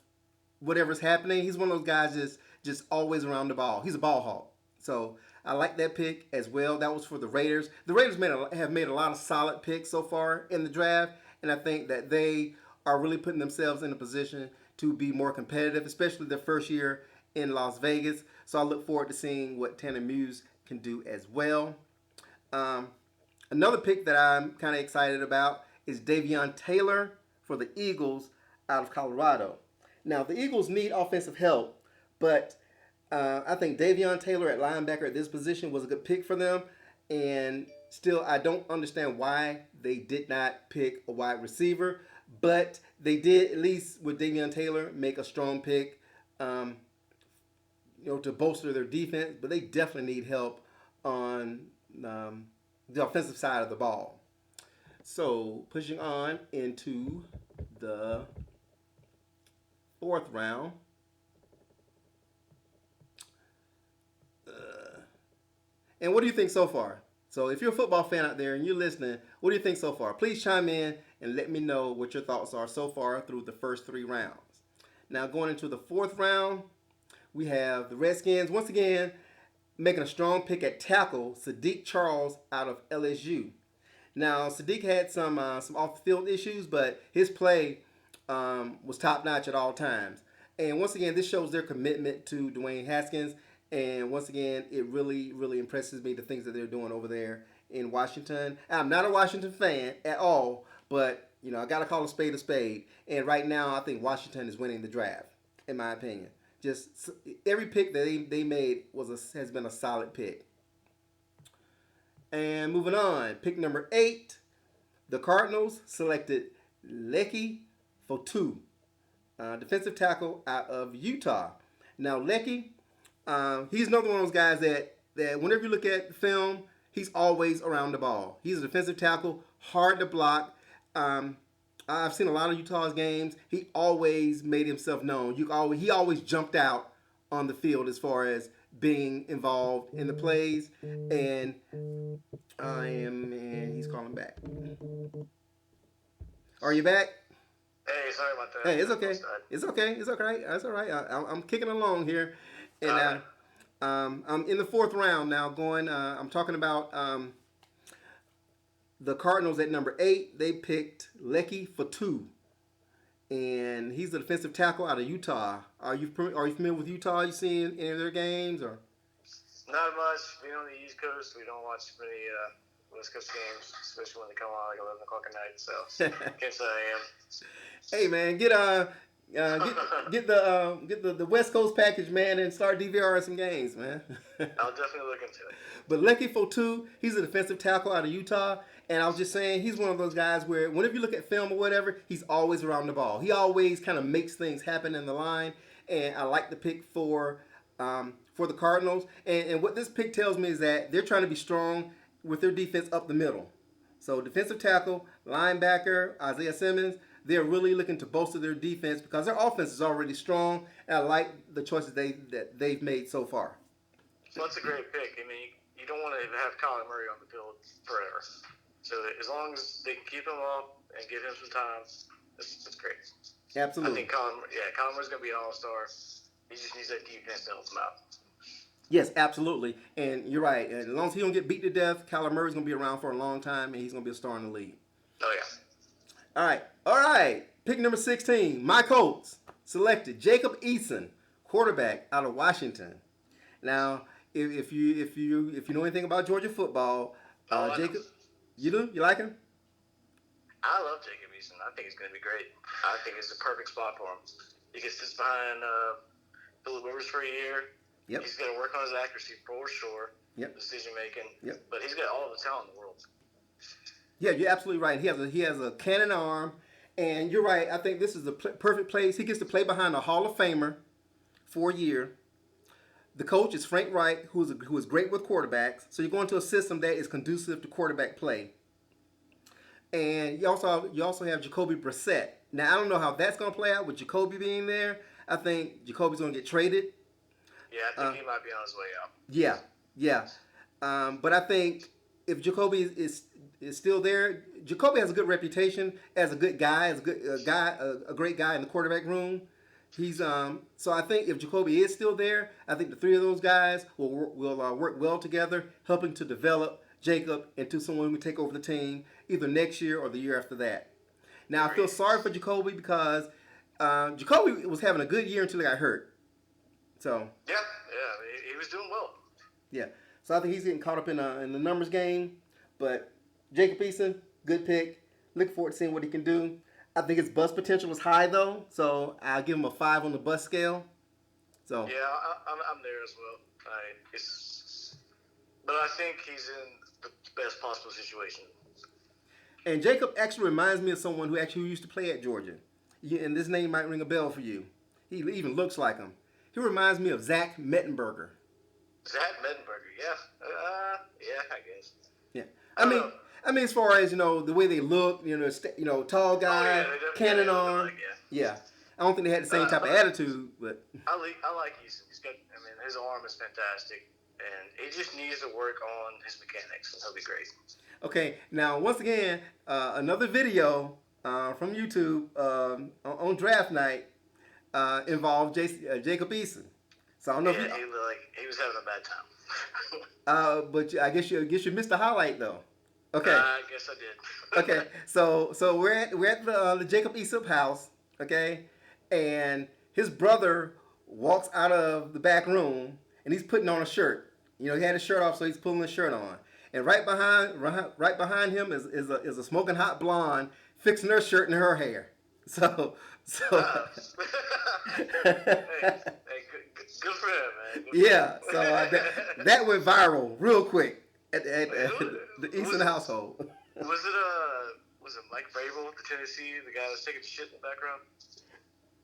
whatever's happening. He's one of those guys just always around the ball. He's a ball hawk. So I like that pick as well. That was for the Raiders. The Raiders have made a lot of solid picks so far in the draft, and I think that they are really putting themselves in a position to be more competitive, especially their first year in Las Vegas. So I look forward to seeing what Tanner Muse can do as well. Another pick that I'm kind of excited about is Davion Taylor for the Eagles out of Colorado. Now, the Eagles need offensive help, but I think Davion Taylor at linebacker at this position was a good pick for them. And still, I don't understand why they did not pick a wide receiver, but they did, at least with Davion Taylor, make a strong pick to bolster their defense, but they definitely need help on the offensive side of the ball. So, pushing on into the 4th round. And what do you think so far? So if you're a football fan out there and you're listening, what do you think so far? Please chime in and let me know what your thoughts are so far through the first 3 rounds. Now going into the 4th round, we have the Redskins once again making a strong pick at tackle, Sadiq Charles out of LSU. Now Sadiq had some off-the-field issues, but his play was top-notch at all times. And once again, this shows their commitment to Dwayne Haskins. And once again, it really, really impresses me the things that they're doing over there in Washington. I'm not a Washington fan at all, but I got to call a spade a spade. And right now, I think Washington is winning the draft, in my opinion. Just every pick that they made has been a solid pick. And moving on, pick number 8, the Cardinals selected Leki Fotu, defensive tackle out of Utah. Now, Leki, he's another one of those guys that whenever you look at the film, he's always around the ball. He's a defensive tackle, hard to block. I've seen a lot of Utah's games. He always made himself known. He always jumped out on the field as far as being involved in the plays. And he's calling back. Are you back? Hey, sorry about that. Hey, it's okay. It's okay. It's okay. That's all right. I'm kicking along here. And I'm in the 4th round now going, I'm talking about the Cardinals at number 8. They picked Leki Fotu. And he's a defensive tackle out of Utah. Are you familiar with Utah? Are you seeing any of their games? Or Not much. Being on the East Coast, we don't watch many West Coast games, especially when they come on like 11 o'clock at night. So can't say I am. Hey man, get the West Coast package, man, and start DVRing some games, man. I'll definitely look into it. But Leki Fotu, he's a defensive tackle out of Utah, and I was just saying he's one of those guys where whenever you look at film or whatever, he's always around the ball. He always kind of makes things happen in the line, and I like the pick for the Cardinals. And what this pick tells me is that they're trying to be strong with their defense up the middle. So defensive tackle, linebacker, Isaiah Simmons, they're really looking to bolster their defense because their offense is already strong, and I like the choices that they've made so far. So that's a great pick. I mean, you don't want to have Kyler Murray on the field forever. So as long as they can keep him up and give him some time, that's great. Absolutely. I think Kyler Murray's going to be an all-star. He just needs that defense to help him out. Yes, absolutely. And you're right. And as long as he don't get beat to death, Kyler Murray's going to be around for a long time, and he's going to be a star in the league. Oh, yeah. All right. Pick number 16. My Colts selected Jacob Eason, quarterback out of Washington. Now, if you know anything about Georgia football, Jacob, you do? You like him? I love Jacob Eason. I think he's going to be great. I think it's the perfect spot for him. He can sit behind Phillip Rivers for a year. Yep. He's got to work on his accuracy for sure. Yep. Decision making. Yep. But he's got all the talent in the world. Yeah, you're absolutely right. He has a cannon arm, and you're right. I think this is the perfect place. He gets to play behind a Hall of Famer for a year. The coach is Frank Wright, who is great with quarterbacks. So you're going to a system that is conducive to quarterback play. And you also have Jacoby Brissett. Now I don't know how that's going to play out with Jacoby being there. I think Jacoby's going to get traded. I think he might be on his way out. Yeah. But I think if Jacoby is still there, Jacoby has a good reputation as a good guy, as a great guy in the quarterback room. He's so I think if Jacoby is still there, I think the three of those guys will work well together, helping to develop Jacob into someone who can take over the team either next year or the year after that. Now I feel sorry for Jacoby because Jacoby was having a good year until he got hurt. So yeah, he was doing well. Yeah, so I think he's getting caught up in the numbers game. But Jacob Eason, good pick. Look forward to seeing what he can do. I think his bust potential was high though, so I'll give him a 5 on the bust scale. So yeah, I'm there as well. But I think he's in the best possible situation. And Jacob actually reminds me of someone who used to play at Georgia, and this name might ring a bell for you. He even looks like him. He reminds me of Zach Mettenberger. Zach Mettenberger, yeah, I guess. Yeah, I mean, as far as the way they look, tall guy, cannon arm. Yeah, I don't think they had the same type of attitude, but I like Eason. His arm is fantastic, and he just needs to work on his mechanics, and he'll be great. Okay, now once again, another video from YouTube on draft night involved Jacob Eason. So I don't know if he was having a bad time. But I guess you missed the highlight though. Okay. I guess I did. Okay, so we're at the Jacob Eason house, okay, and his brother walks out of the back room and he's putting on a shirt. He had his shirt off, so he's pulling his shirt on. And right behind him is a smoking hot blonde fixing her shirt and her hair. So. Hey, good for him, man. Yeah, so that went viral real quick at the Eason household. Was it Mike Vrabel, the Tennessee, the guy that was taking shit in the background?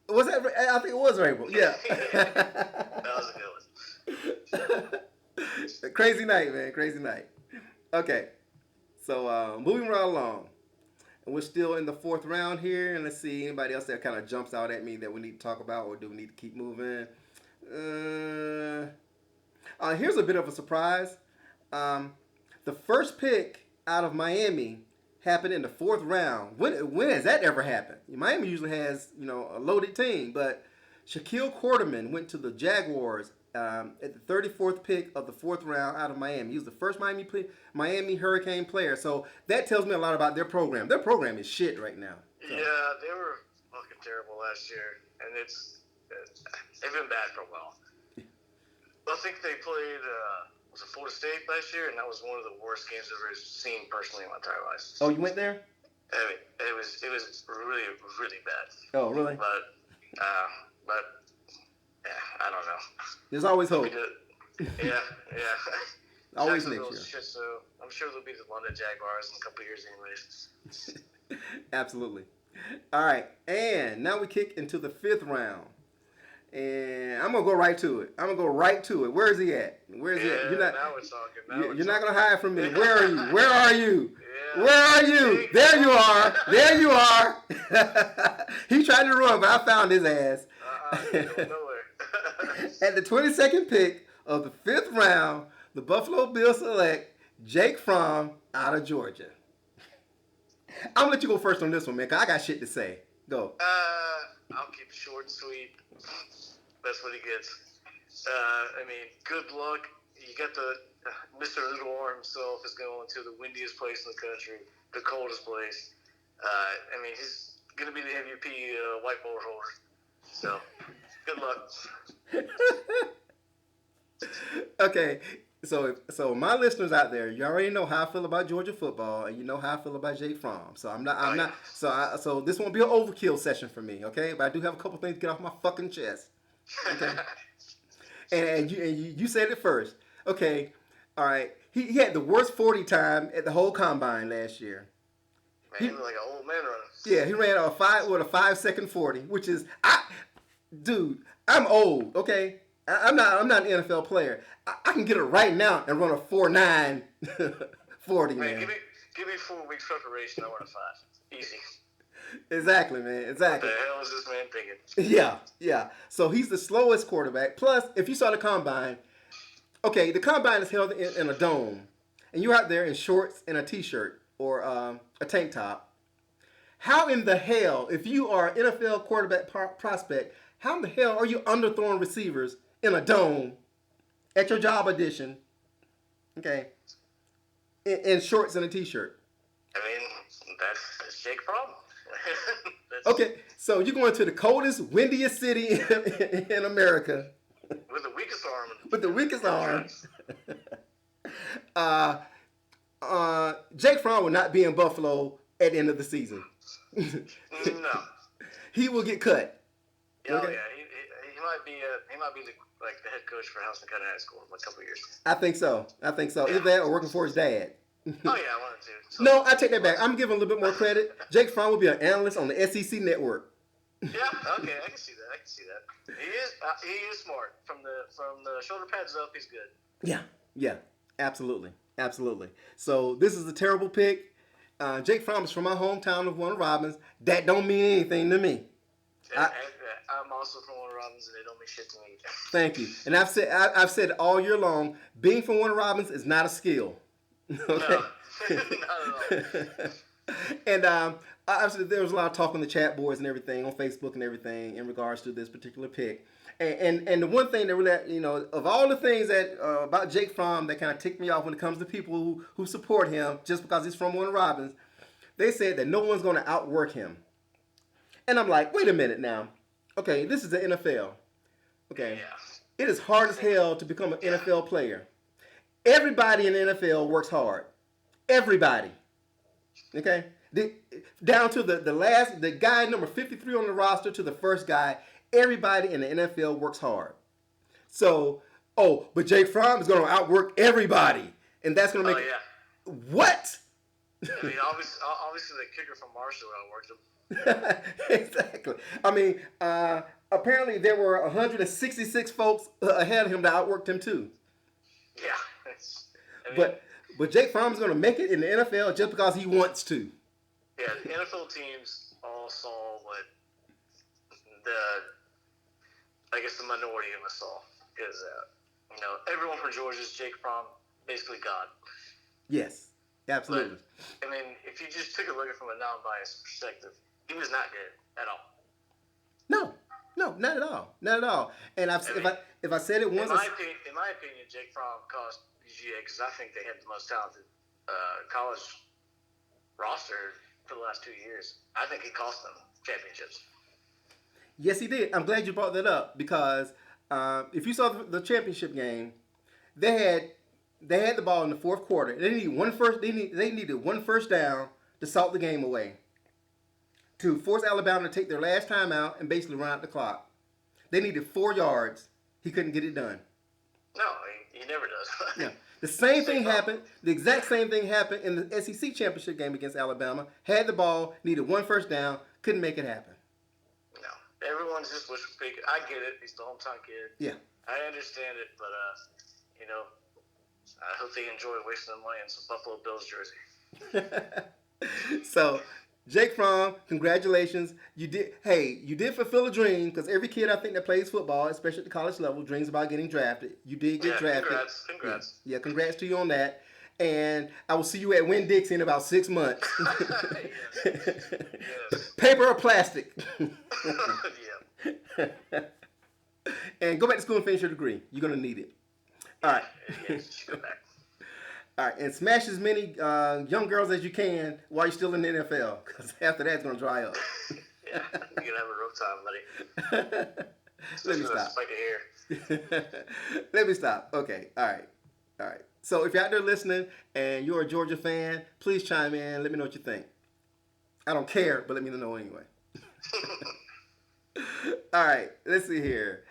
Was that? I think it was Vrabel. Yeah. That was a good one. Crazy night, man. Crazy night. Okay, so moving right along. And we're still in the 4th round here. And let's see, anybody else that kind of jumps out at me that we need to talk about, or do we need to keep moving? Here's a bit of a surprise. The first pick out of Miami happened in the 4th round. When has that ever happened? Miami usually has, a loaded team, but Shaquille Quarterman went to the Jaguars at the 34th pick of the 4th round out of Miami. He was the first Miami Hurricane player. So that tells me a lot about their program. Their program is shit right now. So. Yeah, they were fucking terrible last year, and they've been bad for a while. I think they played was it Florida State last year, and that was one of the worst games I've ever seen personally in my entire life. Oh, you went there? It was really, really bad. Oh, really? But I don't know. There's always hope. Yeah. Always next year. Shit, so I'm sure they'll be the London Jaguars in a couple of years anyways. Absolutely. All right, and now we kick into the 5th round. And I'm going to go right to it. Where is he at? Now we're talking. You're not going to hide from me. Where are you? Where are you? Yeah. Where are you? There you are. There you are. He tried to run, but I found his ass. Nowhere. At the 22nd pick of the 5th round, the Buffalo Bills select Jake Fromm out of Georgia. I'm going to let you go first on this one, man, because I got shit to say. Go. I'll keep it short and sweet. That's what he gets. Good luck. You got the Mr. Little Arm himself is going to the windiest place in the country, the coldest place. He's going to be the MVP whiteboard holder. So, good luck. Okay, so my listeners out there, you already know how I feel about Georgia football, and you know how I feel about Jake Fromm. So So this won't be an overkill session for me, okay? But I do have a couple things to get off my fucking chest. Okay. and you said it first. Okay. All right. He had the worst 40 time at the whole combine last year. Man, he was like an old man running. Yeah, he ran a 5-second 40, which is dude, I'm old, okay? I'm not an NFL player. I can get it right now and run a 4.9 40, man. Give me 4 weeks preparation. I run a 5. Easy. Exactly, man. Exactly. What the hell is this man thinking? Yeah. So he's the slowest quarterback. Plus, if you saw the combine, okay, the combine is held in a dome, and you're out there in shorts and a t-shirt or a tank top. How in the hell, if you are an NFL quarterback prospect, how in the hell are you underthrowing receivers in a dome at your job audition? Okay, in shorts and a t-shirt. I mean, that's Jake Fromm. Okay, so you're going to the coldest, windiest city in America. With the weakest arm. With the weakest arm. Jake Fromm will not be in Buffalo at the end of the season. No. He will get cut. Oh, okay. Yeah. He might be the head coach for Houston County High School in a couple of years. I think so. Yeah. Either that or working for his dad. Oh, yeah, I wanted to. So, No, I take that back. I'm giving a little bit more credit. Jake Fromm will be an analyst on the SEC network. Yeah, okay, I can see that. He is smart. From the shoulder pads up, he's good. Yeah, absolutely. So this is a terrible pick. Jake Fromm is from my hometown of Warner Robins. That don't mean anything to me. I'm also from Warner Robins, and it don't mean shit to me. Thank you. And I've said all year long, being from Warner Robins is not a skill. Okay? No, not at all. And obviously there was a lot of talk on the chat boards and everything, on Facebook and everything, in regards to this particular pick. And the one thing that really, of all the things that about Jake Fromm that kind of ticked me off when it comes to people who support him just because he's from Warner Robins, they said that no one's going to outwork him. And I'm like, wait a minute now. Okay, this is the NFL. Okay. Yeah. It is hard as hell to become an NFL player. Everybody in the NFL works hard. Everybody. Okay? Down to the guy number 53 on the roster to the first guy, everybody in the NFL works hard. So, but Jake Fromm is going to outwork everybody. And that's going to make What? I mean, obviously the kicker from Marshall outworked him. Exactly. I mean, apparently there were 166 folks ahead of him that outworked him too. Yeah. But Jake Fromm is going to make it in the NFL just because he wants to. Yeah, the NFL teams all saw what the minority of us saw. Because, everyone from Georgia is Jake Fromm, basically God. Yes, absolutely. But, I mean, if you just took a look at it from a non-biased perspective, he was not good at all. No, not at all. Not at all. And if I said it once... In my opinion, Jake Fromm cost UGA because I think they had the most talented college roster for the last 2 years. I think he cost them championships. Yes, he did. I'm glad you brought that up because if you saw the championship game, they had the ball in the fourth quarter. They needed one first down to salt the game away, to force Alabama to take their last time out and basically run out the clock. They needed 4 yards. He couldn't get it done. No, he never does. Yeah. The same thing happened. The exact same thing happened in the SEC championship game against Alabama. Had the ball, needed 1 first down, couldn't make it happen. No, everyone's just wishful thinking. I get it. He's the hometown kid. Yeah. I understand it, but I hope they enjoy wasting their money on some Buffalo Bills jersey. So, Jake Fromm, congratulations. You did fulfill a dream because every kid I think that plays football, especially at the college level, dreams about getting drafted. You did get drafted. Congrats. Yeah, congrats to you on that. And I will see you at Winn-Dixie in about 6 months. Yes. Paper or plastic? Yeah. And go back to school and finish your degree. You're going to need it. All right. Yes, go back. All right, and smash as many young girls as you can while you're still in the NFL, because after that, it's going to dry up. Yeah, you're going to have a rough time, buddy. Let me stop. Spike of hair. Let me stop. Okay, all right. So if you're out there listening and you're a Georgia fan, please chime in. Let me know what you think. I don't care, but let me know anyway. All right, let's see here.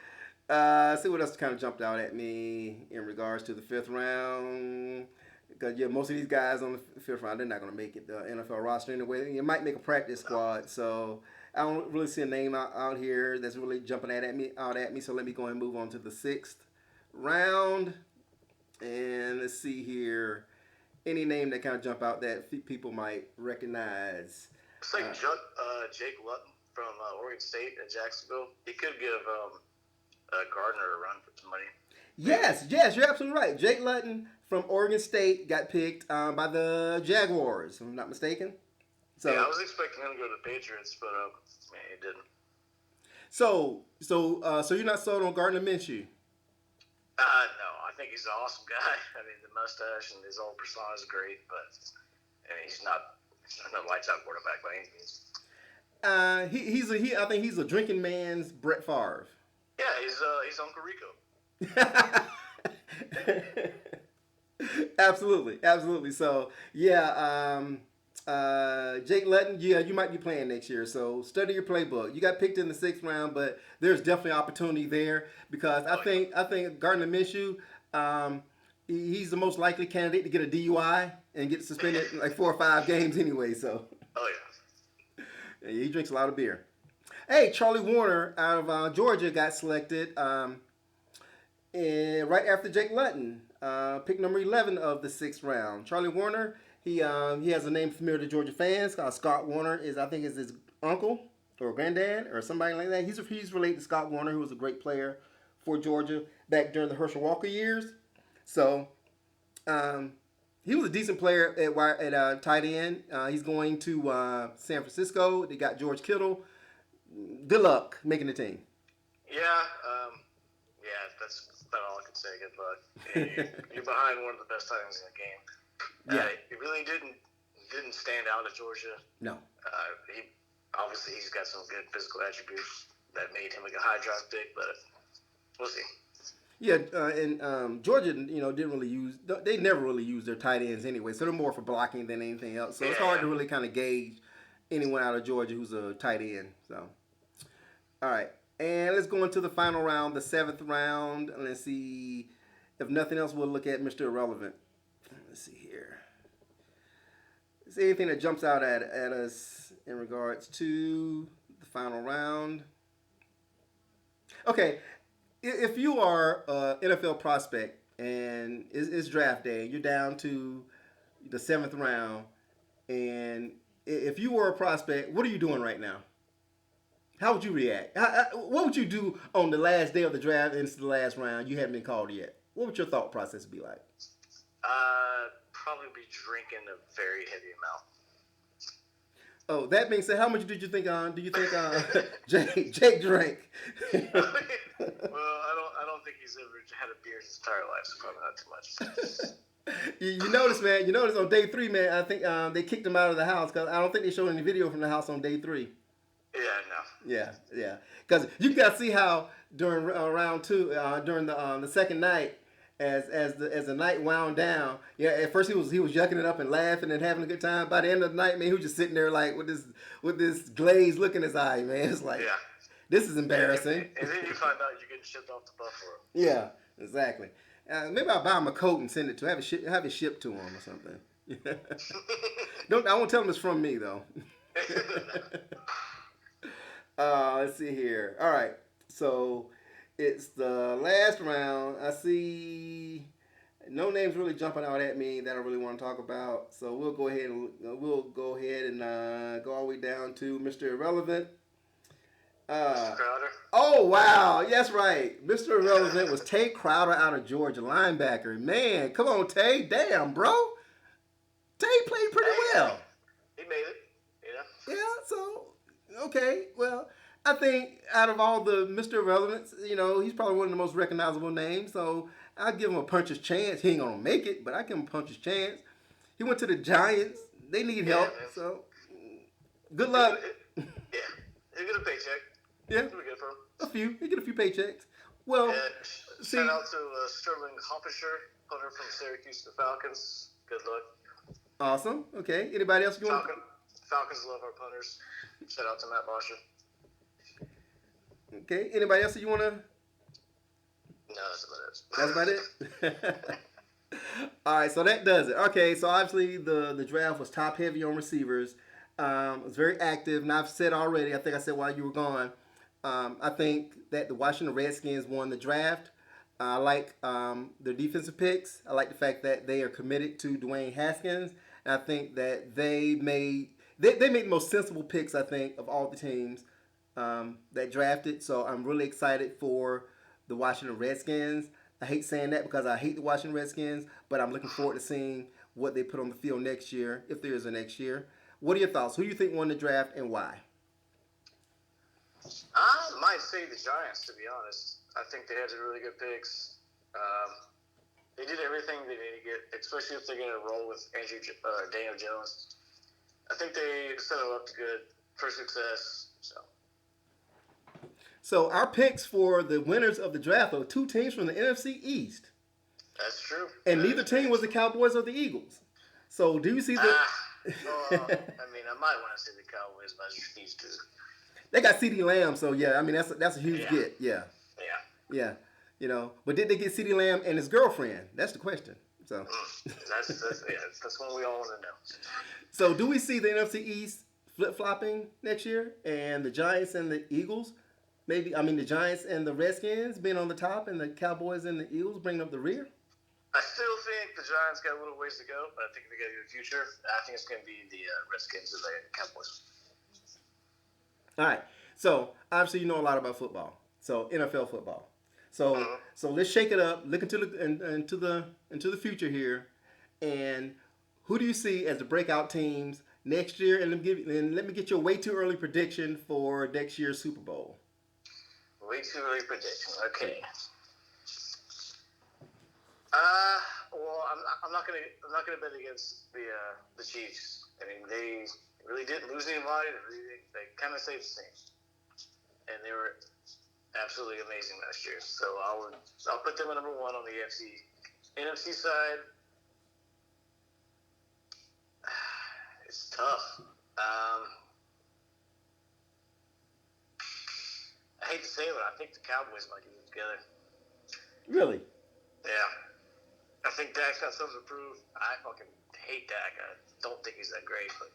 See what else kind of jumped out at me in regards to the 5th round. Because, most of these guys on the 5th round, they're not going to make it the NFL roster anyway. You might make a practice squad. So I don't really see a name out here that's really jumping out at me. So let me go ahead and move on to the 6th round. And let's see here. Any name that kind of jump out that people might recognize. It's like Jake Luton from Oregon State at Jacksonville. He could give Gardner a run for some money. Yes, you're absolutely right. Jake Luton from Oregon State got picked by the Jaguars, if I'm not mistaken. So yeah, I was expecting him to go to the Patriots, but he didn't. So you're not sold on Gardner Minshew? No, I think he's an awesome guy. I mean, the mustache and his whole persona is great, but he's not a lights out quarterback by any means. I think he's a drinking man's Brett Favre. Yeah, he's Uncle Rico. Absolutely. So yeah, Jake Luton, yeah, you might be playing next year. So study your playbook. You got picked in the 6th round, but there's definitely opportunity there because I think Gardner Minshew, he's the most likely candidate to get a DUI and get suspended like 4 or 5 games anyway. So yeah, he drinks a lot of beer. Hey, Charlie Warner out of Georgia got selected right after Jake Luton, pick number 11 of the 6th round. Charlie Warner, he has a name familiar to Georgia fans. Scott Warner is his uncle or granddad or somebody like that. He's related to Scott Warner, who was a great player for Georgia back during the Herschel Walker years. So he was a decent player at tight end. He's going to San Francisco. They got George Kittle. Good luck making the team. Yeah, that's about all I can say. Good luck. You're behind one of the best tight ends in the game. He really didn't stand out at Georgia. No. He's got some good physical attributes that made him like a high draft pick, but we'll see. Yeah, and Georgia, they never really use their tight ends anyway, so they're more for blocking than anything else. So it's hard to really kind of gauge anyone out of Georgia who's a tight end. So, all right, and let's go into the final round, the 7th round. Let's see. If nothing else, we'll look at Mr. Irrelevant. Let's see here. Is there anything that jumps out at us in regards to the final round? Okay, if you are an NFL prospect and it's draft day, you're down to the 7th round, and if you were a prospect, what are you doing right now? How would you react? What would you do on the last day of the draft and it's the last round? You haven't been called yet. What would your thought process be like? Probably be drinking a very heavy amount. Oh, that being said, how much did you think Jake drank? Well, I don't think he's ever had a beer his entire life, so probably not too much. You notice, man. You notice on day 3, man. I think they kicked him out of the house because I don't think they showed any video from the house on day 3. Yeah, no. Yeah. Because you got to see how during round 2, during the second night, as the night wound down. Yeah, at first he was yucking it up and laughing and having a good time. By the end of the night, man, he was just sitting there like with this glazed look in his eye, man. It's like, this is embarrassing. And then you find out you're getting shipped off to Buffalo. Yeah, exactly. Maybe I'll buy him a coat and send it to have it shipped to him or something. I won't tell him it's from me though. Let's see here. All right, so it's the last round. I see no names really jumping out at me that I really want to talk about. So we'll go ahead and go all the way down to Mr. Irrelevant. Mr. Crowder. Oh wow, yes right. Mr. Irrelevant was Tay Crowder out of Georgia, linebacker. Man, come on Tay, damn bro. Tay played pretty well. He made it. Yeah. So okay, well. I think out of all the Mr. Irrelevants, he's probably one of the most recognizable names. So I'll give him a puncher's chance. He ain't gonna make it, but I give him a puncher's chance. He went to the Giants. They need help. So good luck. Yeah, he'll get a paycheck. Yeah, That's what we get for him. a few. He get a few paychecks. Well, shout out to Sterling Hoppisher, punter from Syracuse to the Falcons. Good luck. Awesome. Okay. Anybody else you want? Falcons love our punters. Shout out to Matt Bosher. Okay. Anybody else that you want to? No, that's about it. All right, so that does it. Okay, so obviously the draft was top heavy on receivers. It was very active, and I've said already. I think I said while you were gone. I think that the Washington Redskins won the draft. I like their defensive picks. I like the fact that they are committed to Dwayne Haskins, and I think that they made they made the most sensible picks, I think, of all the teams that drafted. So I'm really excited for the Washington Redskins. I hate saying that because I hate the Washington Redskins, but I'm looking forward to seeing what they put on the field next year, if there is a next year. What are your thoughts? Who do you think won the draft and why? I might say the Giants, to be honest. I think they had some really good picks. They did everything they need to get, especially if they're going to roll with Daniel Jones. I think they set them up good for success. So our picks for the winners of the draft are two teams from the NFC East. That's true. And neither team was the Cowboys or the Eagles. So do you see the... I might want to say the Cowboys, but these two. They got CeeDee Lamb, so yeah, I mean, that's a huge get. Yeah. You know, but did they get CeeDee Lamb and his girlfriend? That's the question. So that's what we all want to know. So do we see the NFC East flip-flopping next year and the Giants and the Eagles? Maybe, I mean, the Giants and the Redskins being on the top and the Cowboys and the Eagles bringing up the rear? I still think the Giants got a little ways to go, but I think they got a good future. I think it's going to be the Redskins and the Cowboys. All right. So obviously you know a lot about football. So NFL football. So so let's shake it up. Look into the future here, and who do you see as the breakout teams next year? And let me get your way too early prediction for next year's Super Bowl. Way too early prediction. Okay. Well, I'm not gonna bet against the Chiefs. I mean, they really didn't lose anybody. They kind of stayed the same, and they were absolutely amazing last year. So I'll put them at number one on the AFC. NFC side, it's tough. I hate to say it, but I think the Cowboys might get it together. Really? Yeah. I think Dak's got something to prove. I fucking hate Dak. I don't think he's that great, but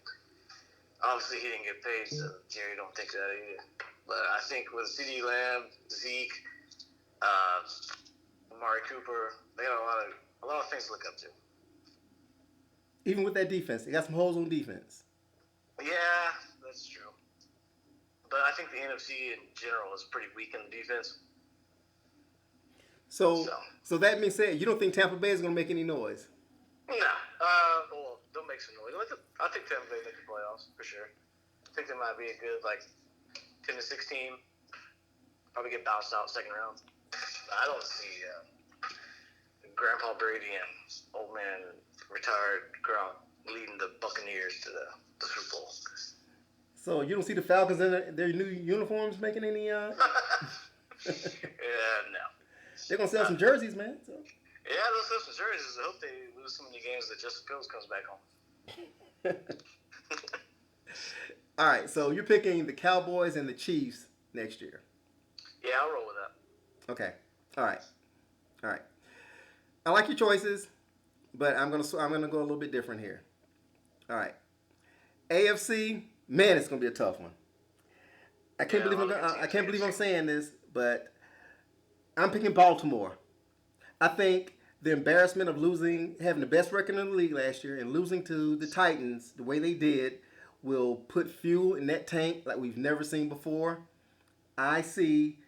obviously he didn't get paid, so Jerry don't think that either. But I think with CeeDee Lamb, Zeke, Amari Cooper, they got a lot of things to look up to. Even with that defense, they got some holes on defense. Yeah, that's true. But I think the NFC in general is pretty weak in the defense. So that being said, you don't think Tampa Bay is going to make any noise? No. Well, they'll make some noise. I think Tampa Bay make the playoffs for sure. I think they might be a good 10 to 16. Probably get bounced out second round. I don't see Grandpa Brady and old man retired Gronk leading the Buccaneers to the Super Bowl. So you don't see the Falcons in their new uniforms making any? No. They're gonna sell some jerseys, man. So. Yeah, they'll sell some jerseys. I hope they lose so many games that Justin Fields comes back home. All right, so you're picking the Cowboys and the Chiefs next year. Yeah, I'll roll with that. Okay. All right. I like your choices, but I'm gonna go a little bit different here. All right. AFC, man, it's gonna be a tough one. I can't believe I'm saying this, but I'm picking Baltimore. I think the embarrassment of having the best record in the league last year and losing to the Titans the way they did will put fuel in that tank like we've never seen before. I see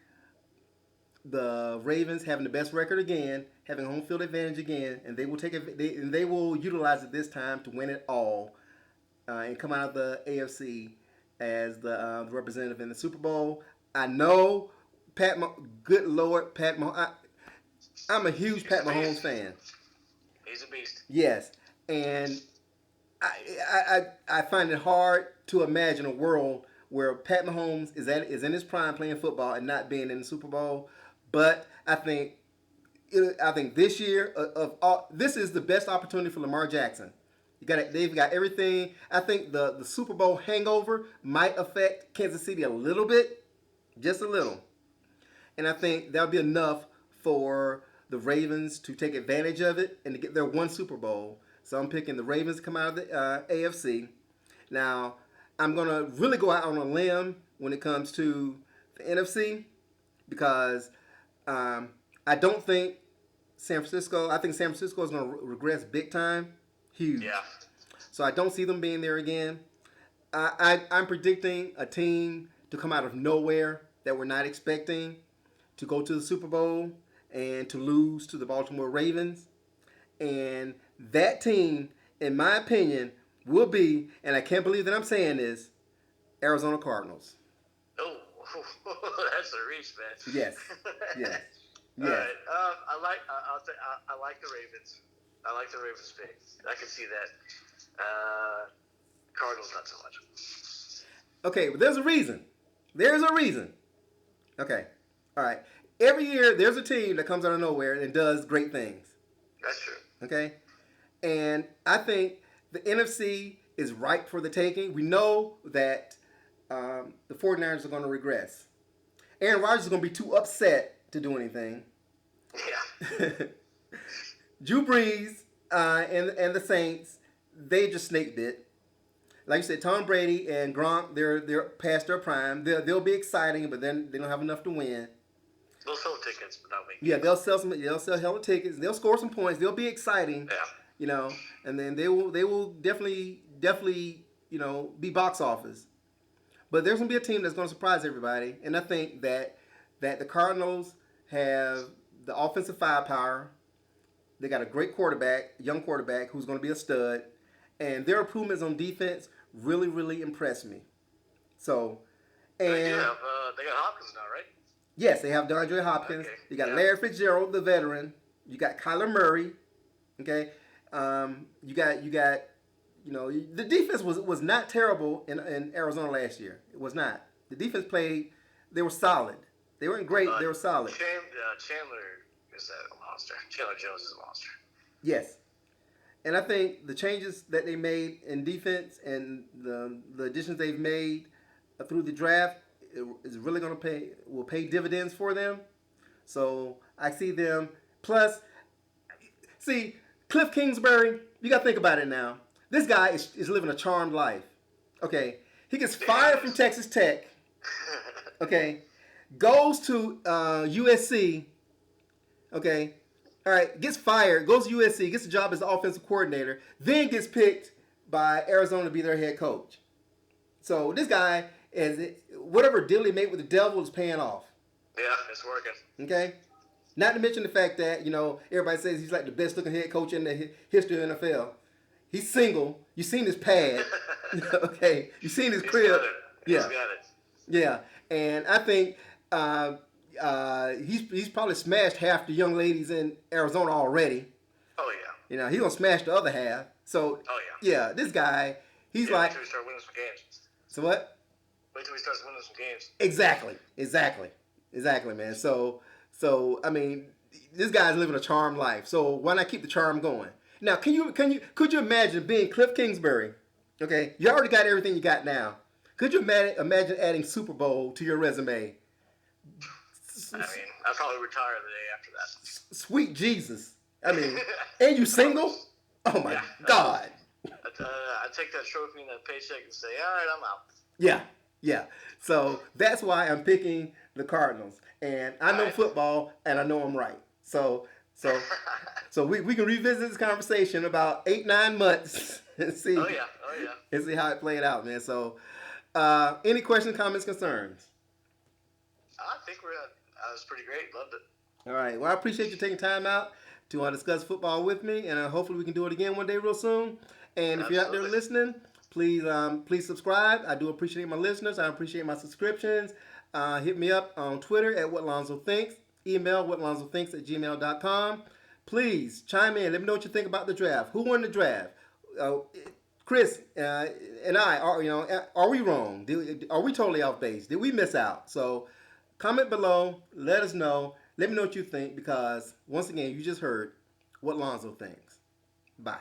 the Ravens having the best record again, having home field advantage again, and they will utilize it this time to win it all and come out of the AFC as the representative in the Super Bowl. I know good Lord, Pat Mahomes. I'm a huge Pat Mahomes fan. He's a beast. Yes, and I find it hard to imagine a world where Pat Mahomes is in his prime playing football and not being in the Super Bowl. But I think this year this is the best opportunity for Lamar Jackson. They've got everything. I think the Super Bowl hangover might affect Kansas City a little bit, just a little. And I think that'll be enough for the Ravens to take advantage of it and to get their one Super Bowl. So I'm picking the Ravens to come out of the AFC. Now, I'm going to really go out on a limb when it comes to the NFC because I don't think San Francisco is going to regress big time. Huge. Yeah. So I don't see them being there again. I'm predicting a team to come out of nowhere that we're not expecting, to go to the Super Bowl and to lose to the Baltimore Ravens. And that team, in my opinion, will be, and I can't believe that I'm saying this, Arizona Cardinals. Oh, that's a reach, man. Yes. Yes. All right. I like the Ravens. I like the Ravens pick. I can see that. Cardinals, not so much. Okay, but there's a reason. There's a reason. Okay. All right. Every year, there's a team that comes out of nowhere and does great things. That's true. Okay? And I think the NFC is ripe for the taking. We know that the 49ers are going to regress. Aaron Rodgers is going to be too upset to do anything. Yeah. Drew Brees and the Saints, they just snake bit. Like you said, Tom Brady and Gronk, they're past their prime. They'll be exciting, but then they don't have enough to win. They'll sell tickets, but not win. Yeah, they'll sell hella tickets. They'll score some points. They'll be exciting. Yeah. You know, and then they will definitely be box office. But there's gonna be a team that's gonna surprise everybody, and I think that the Cardinals have the offensive firepower. They got a great quarterback, young quarterback who's gonna be a stud, and their improvements on defense really, really impressed me. So, and they got Hopkins now, right? Yes, they have Deandre Hopkins. Okay. You got Larry Fitzgerald, the veteran. You got Kyler Murray. Okay, you got the defense was not terrible in Arizona last year. It was not. The defense played. They were solid. They weren't great. They were solid. Chandler is a monster. Chandler Jones is a monster. Yes, and I think the changes that they made in defense and the additions they've made through the draft is really going to will pay dividends for them. So I see them. Plus, see, Cliff Kingsbury, you got to think about it now. This guy is living a charmed life. Okay, he gets fired from Texas Tech. Okay, goes to USC. Okay, all right, gets fired, goes to USC, gets a job as the offensive coordinator, then gets picked by Arizona to be their head coach. So this guy, whatever deal he made with the devil is paying off. Yeah, it's working. Okay? Not to mention the fact that, everybody says he's like the best looking head coach in the history of the NFL. He's single. You've seen his pad. Okay? You've seen his crib. Got it. Yeah. He's got it. Yeah. And I think he's probably smashed half the young ladies in Arizona already. Oh, yeah. He's going to smash the other half. So, Oh, yeah. yeah, this guy, he's Wait like... till we start winning some games. So what? Wait till we start winning some games. Exactly, man. So I mean, this guy's living a charmed life. So why not keep the charm going? Now, could you imagine being Cliff Kingsbury? Okay, you already got everything you got now. Could you imagine adding Super Bowl to your resume? I mean, I'll probably retire the day after that. Sweet Jesus. I mean, and you single? Oh my God. I take that trophy and that paycheck and say, all right, I'm out. Yeah. So that's why I'm picking the Cardinals. And I know football, and I know I'm right. So we can revisit this conversation about 8-9 months and see. Oh yeah. And see how it played out, man. So, any questions, comments, concerns? I think that was pretty great. Loved it. All right. Well, I appreciate you taking time out to discuss football with me, and hopefully we can do it again one day real soon. And if you're out there listening, please subscribe. I do appreciate my listeners. I appreciate my subscriptions. Hit me up on Twitter at WhatLonzoThinks. Email whatlonzothinks@gmail.com. Please chime in. Let me know what you think about the draft. Who won the draft? Chris and I are we wrong? Are we totally off base? Did we miss out? So comment below. Let us know. Let me know what you think, because once again, you just heard what Lonzo thinks. Bye.